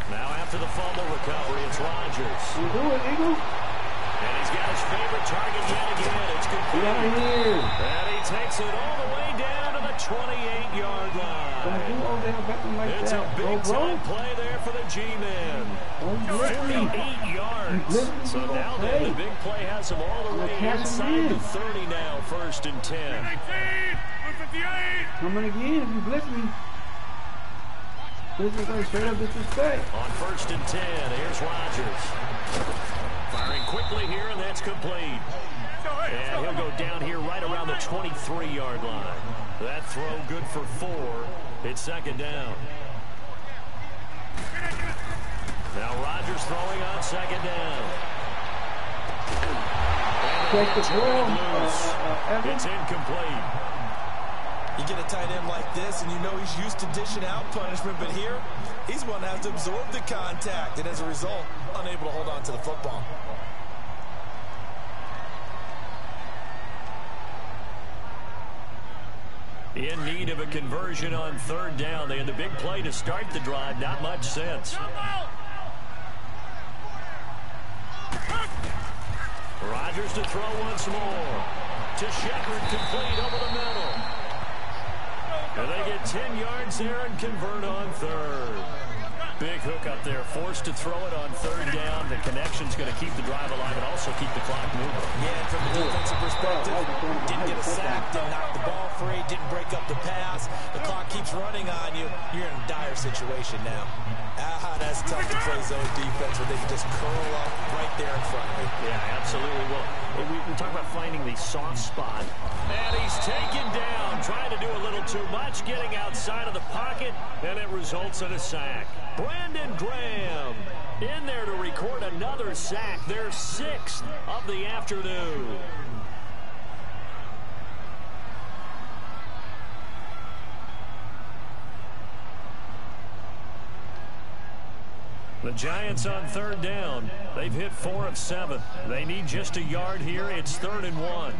Now after the fumble recovery, it's Rodgers. You do it, Eagle. And he's got his favorite target yet again. It's complete. Get out of here. And he takes it all the way down to the 28-yard line. It's a big-time play there for the G-Man. 48 yards. So now the big play has him all the way inside the 30 now, 1st and 10. 158. Coming again if you blitz me. This is like straight up disrespect. On 1st and 10, here's Rodgers. Firing quickly here, and that's complete. And he'll go down here right around the 23-yard line. That throw good for 4. It's 2nd down. Now Rodgers throwing on 2nd down. Take the ball. It's incomplete. You get a tight end like this, and you know he's used to dishing out punishment, but here, he's one that has to absorb the contact, and as a result, unable to hold on to the football. In need of a conversion on 3rd down. They had the big play to start the drive. Not much sense. Rodgers to throw once more. To Shepard, complete over the middle. And they get 10 yards there and convert on 3rd. Big hook up there, forced to throw it on 3rd down. The connection's going to keep the drive alive and also keep the clock moving. Yeah, and from the defensive perspective, didn't get a sack, didn't knock the ball free, didn't break up the pass. The clock keeps running on you. You're in a dire situation now. That's tough to play zone defense where they can just curl up right there in front of me. Yeah, absolutely. Well, we talk about finding the soft spot. And he's taken down, trying to do a little too much, getting outside of the pocket, and it results in a sack. Brandon Graham in there to record another sack, their 6th of the afternoon. The Giants on 3rd down. They've hit 4 of 7. They need just a yard here. It's 3rd and 1.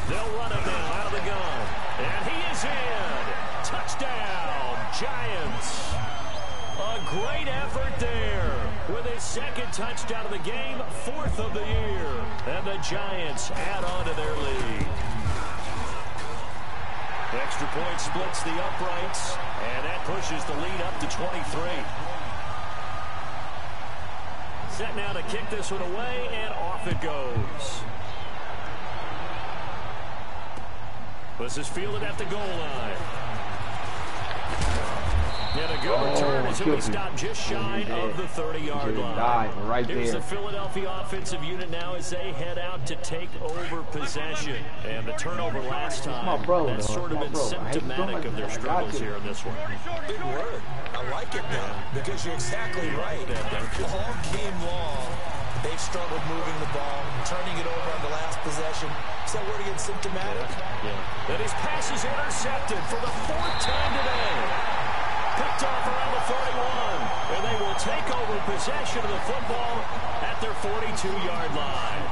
They'll run it now out of the gun. And he is in. Touchdown, Giants. A great effort there with his 2nd touchdown of the game, 4th of the year. And the Giants add on to their lead. Extra point splits the uprights, and that pushes the lead up to 23. Set now to kick this one away, and off it goes. This is fielded at the goal line. And a good return as he'll be stopped just shy of the 30-yard line. Right Here's there. the Philadelphia offensive unit now as they head out to take over possession. And the turnover last time, that's sort of been symptomatic of their struggles here in this one. Big word. I like it now because you're exactly right. All game long, they've struggled moving the ball, turning it over on the last possession. Is that word again symptomatic? Yeah. Then his pass is intercepted for the 4th time today. Picked off around the 41, and they will take over possession of the football at their 42-yard line.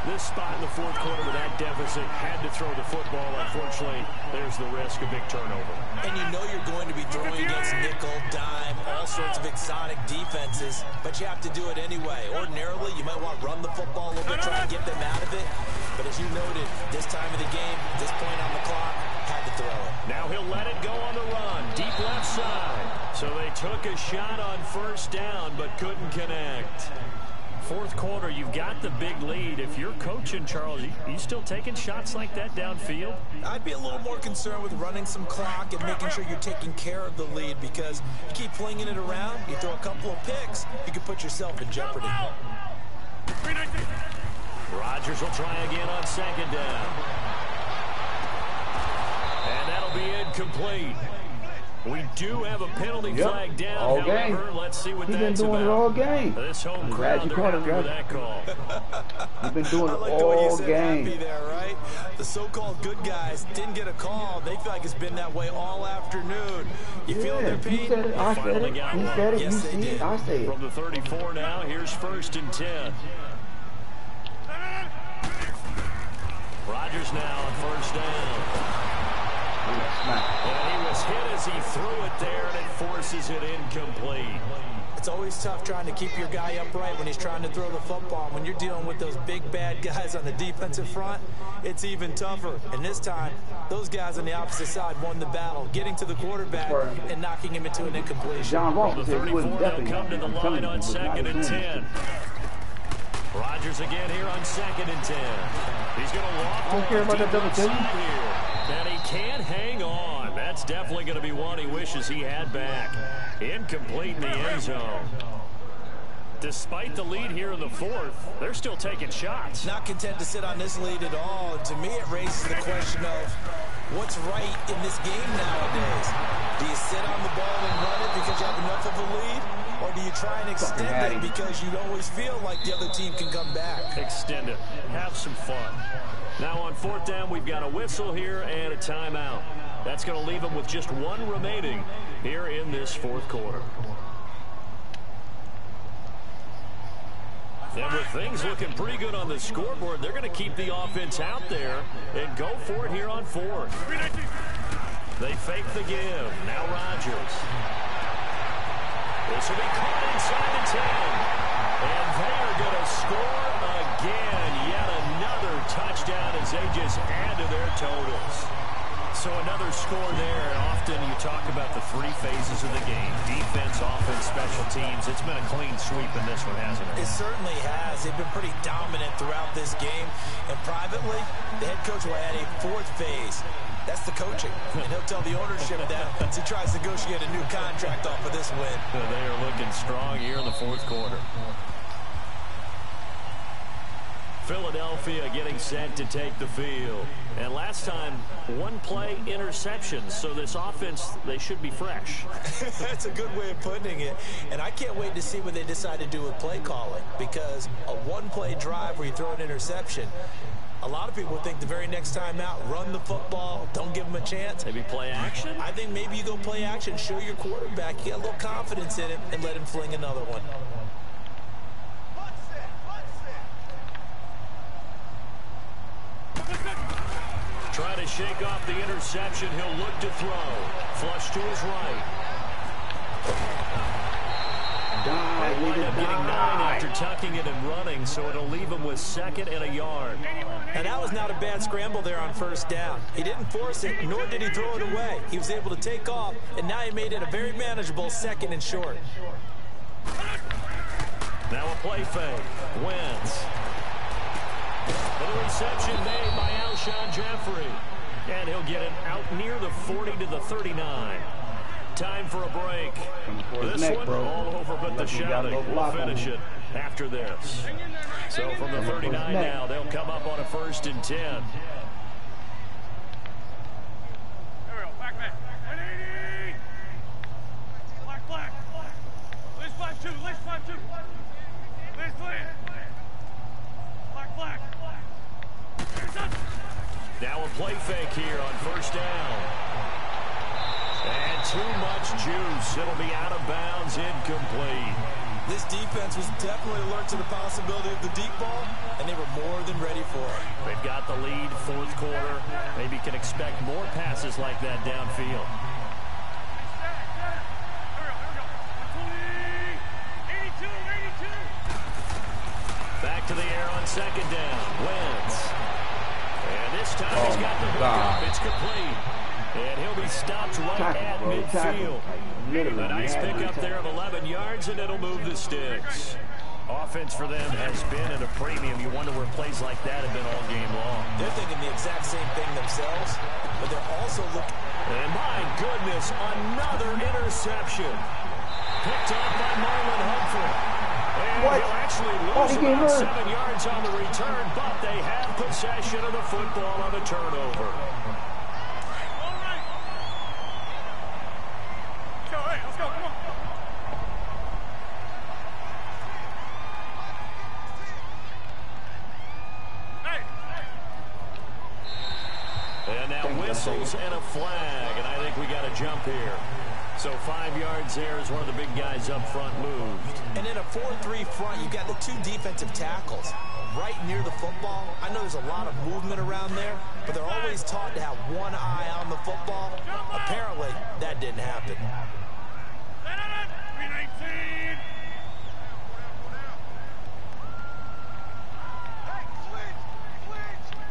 This spot in the 4th quarter with that deficit had to throw the football. Unfortunately, there's the risk of big turnover. And you know you're going to be throwing against nickel, dime, all sorts of exotic defenses, but you have to do it anyway. Ordinarily, you might want to run the football a little bit, try and get them out of it. But as you noted, this time of the game, this point on the clock, had to throw it. Now he'll let it go on the run, deep left side. So they took a shot on 1st down, but couldn't connect. 4th quarter, you've got the big lead. If you're coaching, Charles, you still taking shots like that downfield? I'd be a little more concerned with running some clock and making sure you're taking care of the lead, because you keep flinging it around, you throw a couple of picks, you can put yourself in jeopardy. Rodgers will try again on 2nd down. And that'll be incomplete. We do have a penalty flag down, all however. game. Let's see what He's that's been doing about. it all game. This home I'm crowd, glad you they're caught it, happy with that call. You've been doing I it like the way you all said game. happy there, right? The so-called good guys didn't get a call. They feel like it's been that way all afternoon. You feeling their pain? You said it. I said it. got He one. said it. Yes, You they see did. it. I say it. From the 34 now, here's 1st and 10. Rodgers now on 1st down. And he was hit as he threw it there, and it forces it incomplete. It's always tough trying to keep your guy upright when he's trying to throw the football. When you're dealing with those big, bad guys on the defensive front, it's even tougher. And this time, those guys on the opposite side won the battle, getting to the quarterback and knocking him into an incompletion. John Ross From the said he 34, wasn't they'll definitely come to the line on 2nd and 10. Rodgers again here on 2nd and 10. He's going to walk. I don't care about that double team. And he can't hang on. That's definitely going to be one he wishes he had back. Incomplete in the end zone. Despite the lead here in the 4th, they're still taking shots. Not content to sit on this lead at all. And to me, it raises the question of what's right in this game nowadays. Do you sit on the ball and run it because you have enough of a lead? Or do you try and extend it because you always feel like the other team can come back? Extend it. Have some fun. Now on 4th down, we've got a whistle here and a timeout. That's going to leave them with just one remaining here in this 4th quarter. And with things looking pretty good on the scoreboard, they're going to keep the offense out there and go for it here on 4th. They fake the give. Now Rodgers. This will be caught inside the 10. And they are going to score again. Yet another touchdown as they just add to their totals. So another score there, and often you talk about the three phases of the game. Defense, offense, special teams. It's been a clean sweep in this one, hasn't it? It certainly has. They've been pretty dominant throughout this game. And privately, the head coach will add a fourth phase. That's the coaching. And he'll tell the ownership that as he tries to negotiate a new contract off of this win. They are looking strong here in the fourth quarter. Philadelphia getting set to take the field. And last time, one play interceptions. So this offense, they should be fresh. That's a good way of putting it. And I can't wait to see what they decide to do with play calling. Because a one-play drive where you throw an interception, a lot of people think the very next time out, run the football, don't give them a chance. Maybe play action? I think maybe you go play action, show your quarterback, you got a little confidence in him, and let him fling another one. Trying to shake off the interception. He'll look to throw. Flush to his right. They wind up getting 9 after tucking it and running, so it'll leave him with 2nd and a yard. And that was not a bad scramble there on first down. He didn't force it, nor did he throw it away. He was able to take off, and now he made it a very manageable 2nd and short. Now a play fake. Wentz. The reception made by Alshon Jeffrey. And he'll get it out near the 40 to the 39. Time for a break. This one all over but the shouting. We'll finish it after this. So from the 39 now, they'll come up on a 1st and 10. There we go. Back man. 180. Black. List 5-2. List 5-2. List clean. Black. Now a play fake here on 1st down. And too much juice. It'll be out of bounds, incomplete. This defense was definitely alert to the possibility of the deep ball, and they were more than ready for it. They've got the lead, 4th quarter. Maybe can expect more passes like that downfield. Back to the air on 2nd down. Wentz. And this time he's got the hook up. It's complete. And he'll be stopped right at midfield. A nice pickup there of 11 yards, and it'll move the sticks. Offense for them has been at a premium. You wonder where plays like that have been all game long. They're thinking the exact same thing themselves, but they're also looking. And my goodness, another interception. Picked up by Marlon Humphrey. And he'll actually lose about 7 yards on the return, but they have possession of the football on the turnover. Let's go. Come on. And now whistles and a flag, and I think we got a jump here. So 5 yards there as one of the big guys up front moved. And in a 4-3 front, you've got the 2 defensive tackles right near the football. I know there's a lot of movement around there, but they're always taught to have one eye on the football. Apparently, that didn't happen. 319.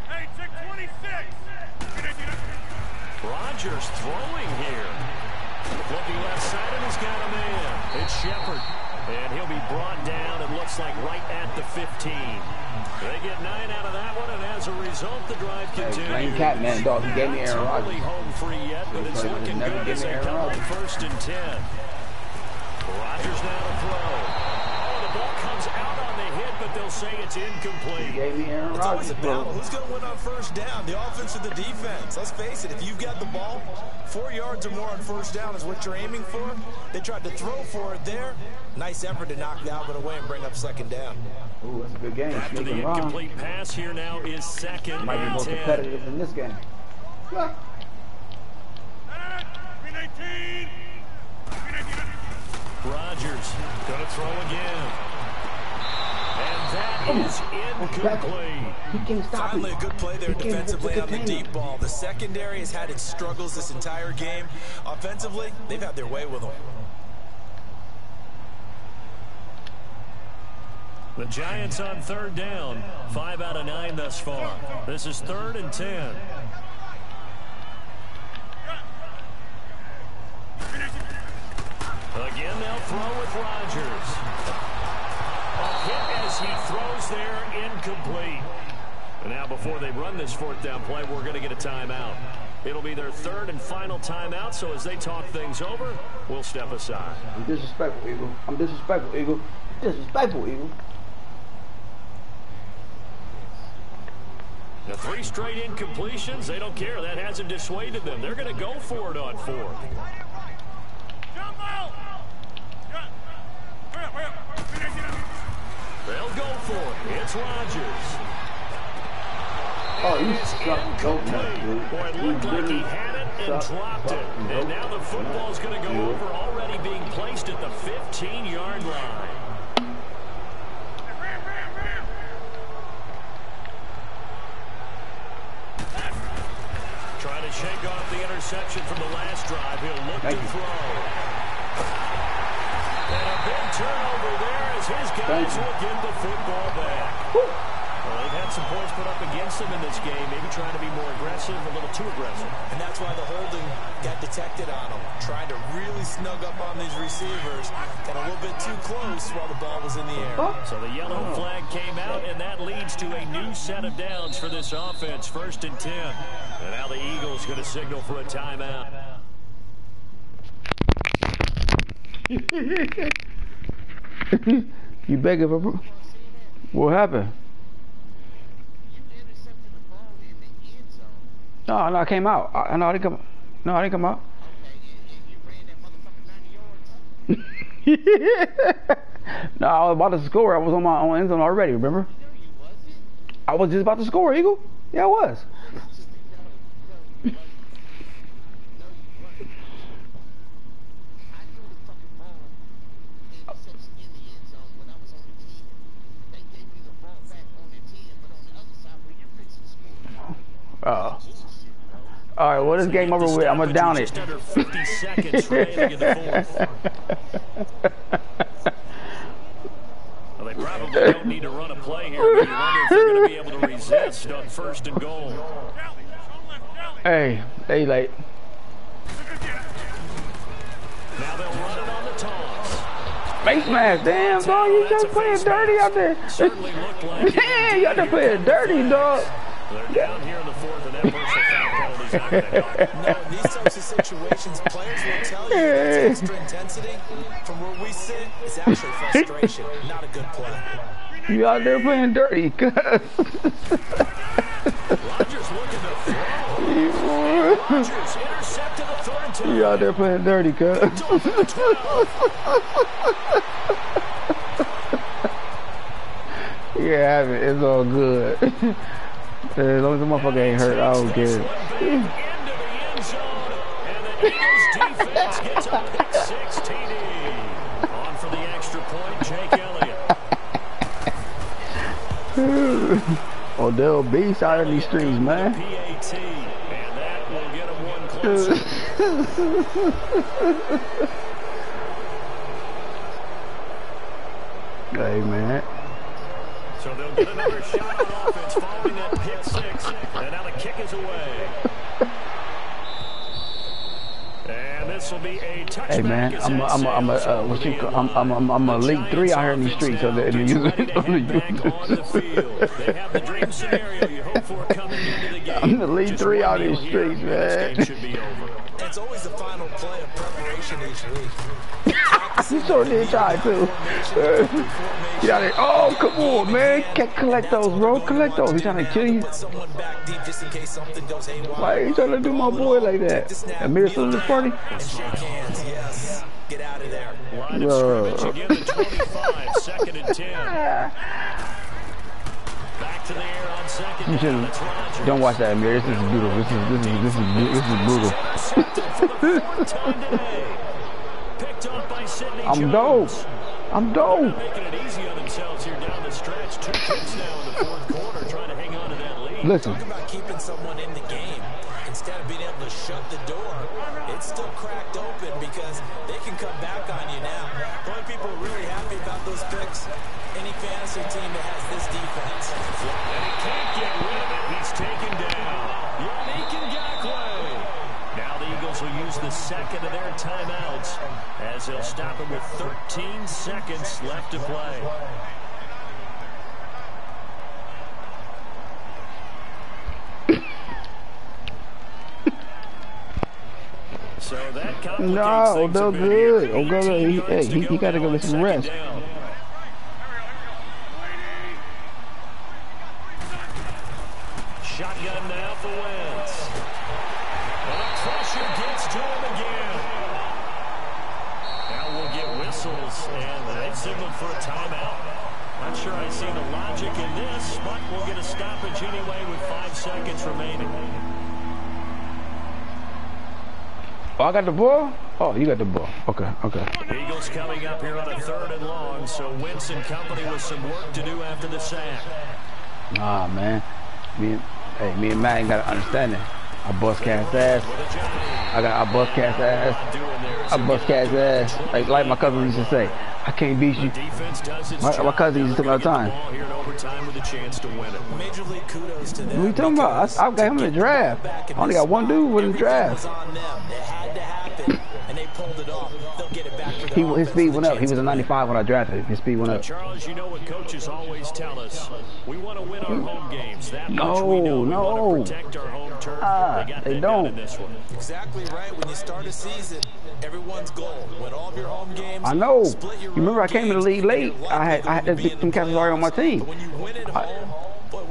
Hey, 626. Rodgers throwing here. Looking left side, and he's got a man. It's Shepard. And he'll be brought down, it looks like, right at the 15. They get 9 out of that one, and as a result, the drive continues. Playing Catman, dog. He gave me Aaron Rodgers. Not totally home free yet, but it's looking good as they come on 1st and 10. Rodgers now to throw. Oh, the ball comes out on the hit, but they'll say it's incomplete. He gave me Aaron Rodgers. It's always a battle. Who's going to win on 1st down? The offense or the defense? Let's face it, if you've got the ball, 4 yards or more on 1st down is what you're aiming for. They tried to throw for it there. Nice effort to knock that one away and bring up 2nd down. Ooh, that's a good game. After the incomplete pass here now is 2nd Might be and more 10. competitive in this game. 319. Rodgers going to throw again. And that is incomplete. He can't stop Finally, it. a good play there defensively on the deep ball. The secondary has had its struggles this entire game. Offensively, they've had their way with them. The Giants on 3rd down. 5 out of 9 thus far. This is 3rd and 10. throw with Rodgers. A hit as he throws there, incomplete. And now before they run this fourth down play, we're going to get a timeout. It'll be their third and final timeout, so as they talk things over, we'll step aside. I'm disrespectful, Eagle. I'm disrespectful, Eagle. Disrespectful, Eagle. Now 3 straight incompletions, they don't care. That hasn't dissuaded them. They're going to go for it on 4th. They'll go for it. It's Rodgers. Oh, you suck. Boy, it looked like he had it and dropped it. And now the football's going to go over, already being placed at the 15-yard line. Trying to shake off the interception from the last drive. He'll look to throw. And a big turnover there as his guys will get the football back. Well, they've had some points put up against them in this game, maybe trying to be more aggressive, a little too aggressive. And that's why the holding got detected on them. Trying to really snug up on these receivers. Got a little bit too close while the ball was in the air. So the yellow flag came out, and that leads to a new set of downs for this offense, 1st and 10. And now the Eagles going to signal for a timeout. You begging for... What happened? No, I came out. I didn't come. No, I didn't come out. No, I was about to score. I was on my own end zone already. Remember? I was just about to score, Eagle. Yeah, I was. All right, well, this game over with. I'm going to down it. Just under 50 seconds remaining in the 4th. Well, they probably don't need to run a play here, but you wonder if they're going to be able to resist on 1st and goal. Hey, they late. Now they'll run it on the toss. Face mask, damn, dog, you just playing dirty out there. Certainly looked like Man, you out there playing dirty, dog. They're down here in the 4th, and that personal foul penalty's not going to help. No, in these types of situations, players will tell you that's extra intensity. From where we sit, it's actually frustration, not a good play. You out there playing dirty, cuz. Rodgers looking to throw. Rodgers intercepted the 3rd time. You out there playing dirty, cuz. Yeah, it's all good. As long as the motherfucker ain't hurt, I don't care. Into the end zone, and the Eagles defense gets a pick 6 TD. On for the extra point, Jake Elliott. Odell Beast out in these streets, man. PAT, and that will get him one closer. Hey, man. So they'll get another shot on offense following that pick 6, and now the kick is away. And this will be a touchback. Hey man, I'm a League 3 out here in these streets, so they're using They have the dream scenario you hope for coming into the game. I'm the League 3 out in these streets, man. This game should be over. It's always the final play of preparation each week. You sure did try too. Get out of here. Oh, come on, man. Can't collect those, bro. Collect those. He's trying to kill you. Why are you trying to do my boy like that? Amir still in this party? And shake hands, yes. Get out of there. Line of scrimmage again to 25, 2nd and 10. Back to the air on 2nd. You shouldn't. Don't watch that, Amir. This is brutal. This is brutal. I'm dope. I'm dope. Making it easy on themselves here down the stretch. 2 kicks now in the 4th quarter, trying to hang on to that lead. Listen. Talk about keeping someone in the game instead of being able to shut the door. It's still cracked open because they can come back on you now. The only people really happy about those picks, any fantasy team that has this defense. And he can't get rid of it. He's taken down. Yannick Ngakoue. Now the Eagles will use use the second of their timeouts as they'll stop it with 13 seconds left to play. So that complicates things no, a bit good. here. Oh, good. He got to go get some rest. Shotgun now for Wentz. And the pressure gets to him again. Now we'll get whistles, and they've signaled for a timeout. Not sure I see the logic in this, but we'll get a stoppage anyway with 5 seconds remaining. Oh, I got the ball? Oh, you got the ball. Okay, okay. Eagles coming up here on a 3rd and long, so Wentz and company with some work to do after the sack. Nah, man. Me and Matt got to understand it. I bust Cat's ass. I bust Cat's ass. I bust Cat's ass. Like my cousin used to say, I can't beat you. My cousin used to tell me all the time. Major League kudos to them. What are you talking about? I got him in the draft. I only got one dude with the draft. It had to happen, and they pulled it off. They'll get it back for His speed went up. He was a 95 when I drafted him. His speed went up. Charles, you know what coaches always tell us. We want to win our home games. That much we know. We want to protect our home turf. They don't. In this one. Exactly right. When you start a season, everyone's goal. Win all of your home games. I know. Split your You remember I came in the league late. games, I had some cats already on my team. But when you win at home,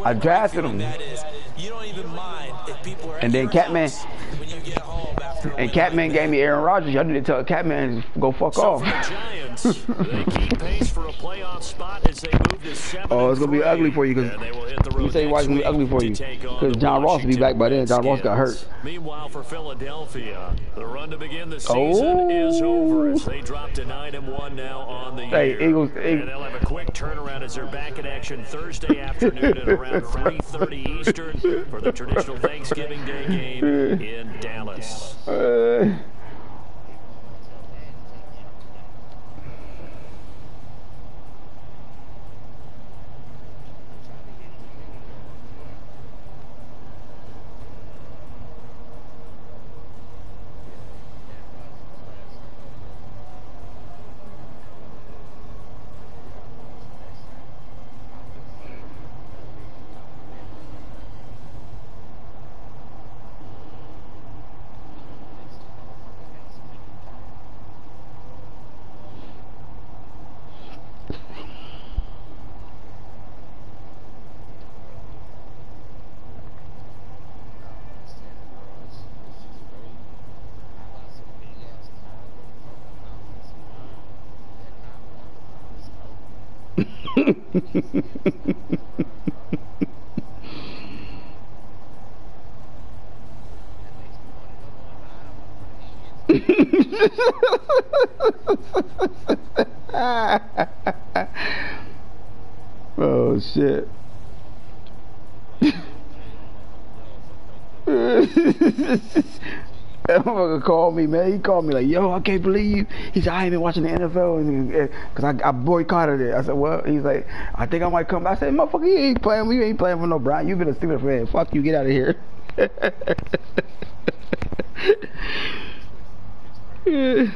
I drafted him. that is, you don't even mind if people are And then Catman, when you get home after and Catman gave me Aaron Rodgers. Y'all need to tell Catman to go fuck off. For the Giants, they keep pace for a playoff spot as they move to 7-3. Oh, it's gonna be ugly for you because let me tell you why it's gonna be ugly for you. Because John Ross will be back by then. John Ross got hurt. Meanwhile, for Philadelphia, the run to begin the season is over as they drop to 9-1 now on the year. Eagles. And they'll have a quick turnaround as they're back in action Thursday afternoon at around 3:30 Eastern for the traditional Thanksgiving Day game in Dallas. Oh shit. That motherfucker called me, man. He called me like, yo, I can't believe. He said, I ain't been watching the NFL because I boycotted it. I said, what? He's like, I think I might come back. I said, motherfucker, you ain't playing. You ain't playing for no Brown. You been a stupid fan. Fuck you. Get out of here. Yeah.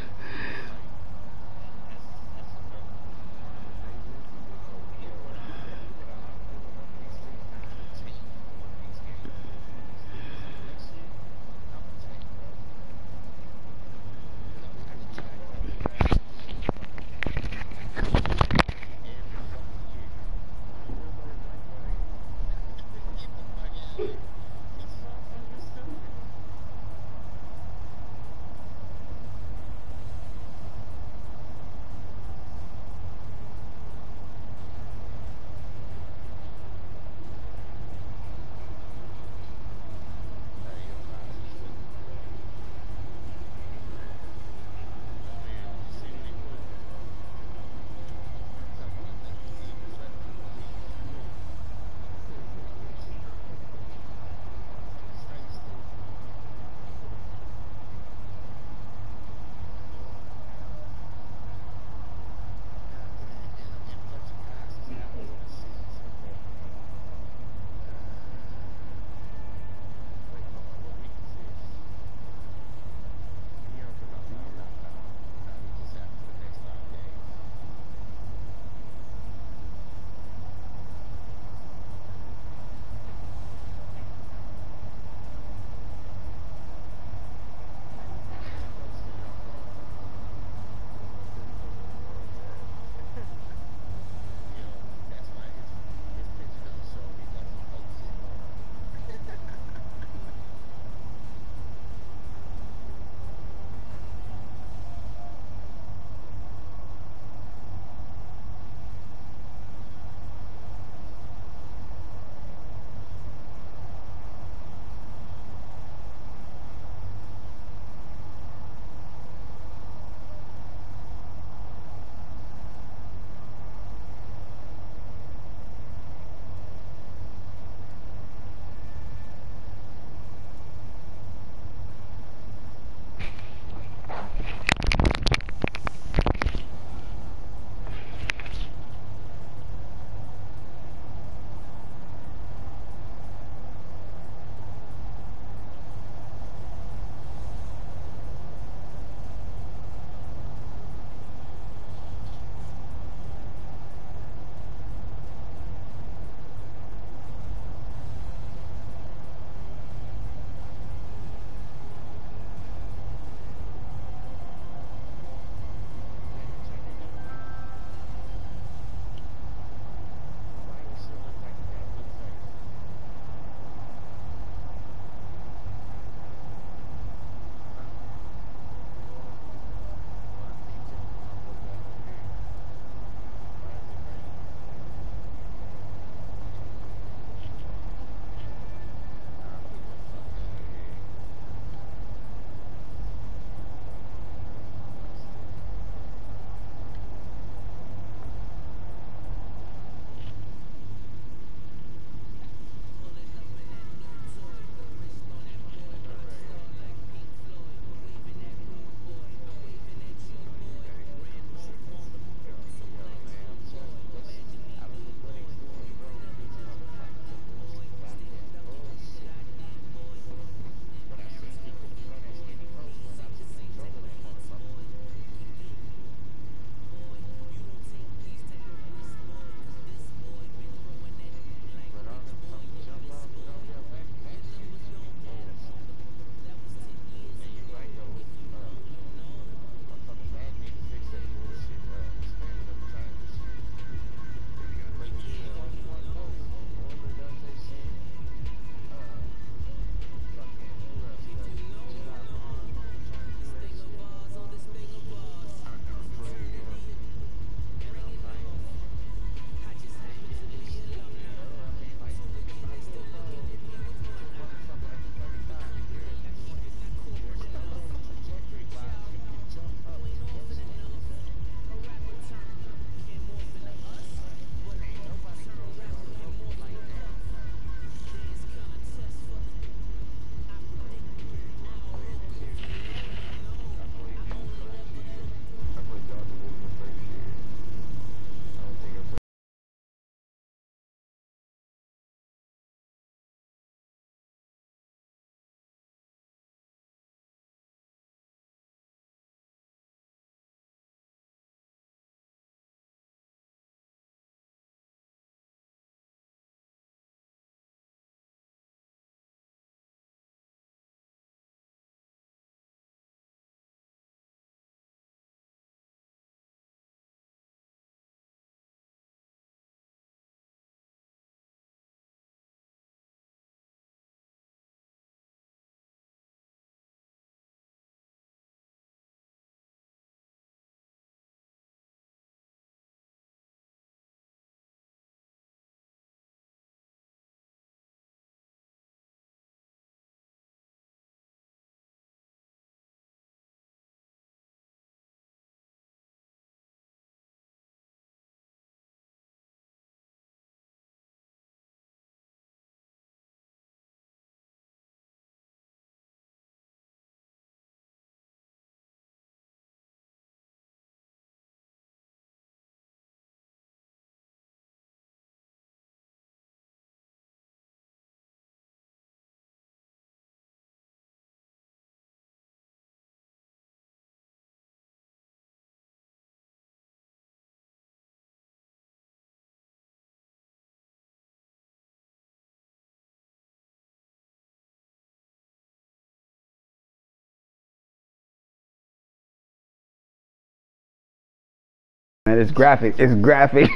it's graphic. It's graphic.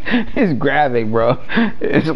It's graphic, bro. It's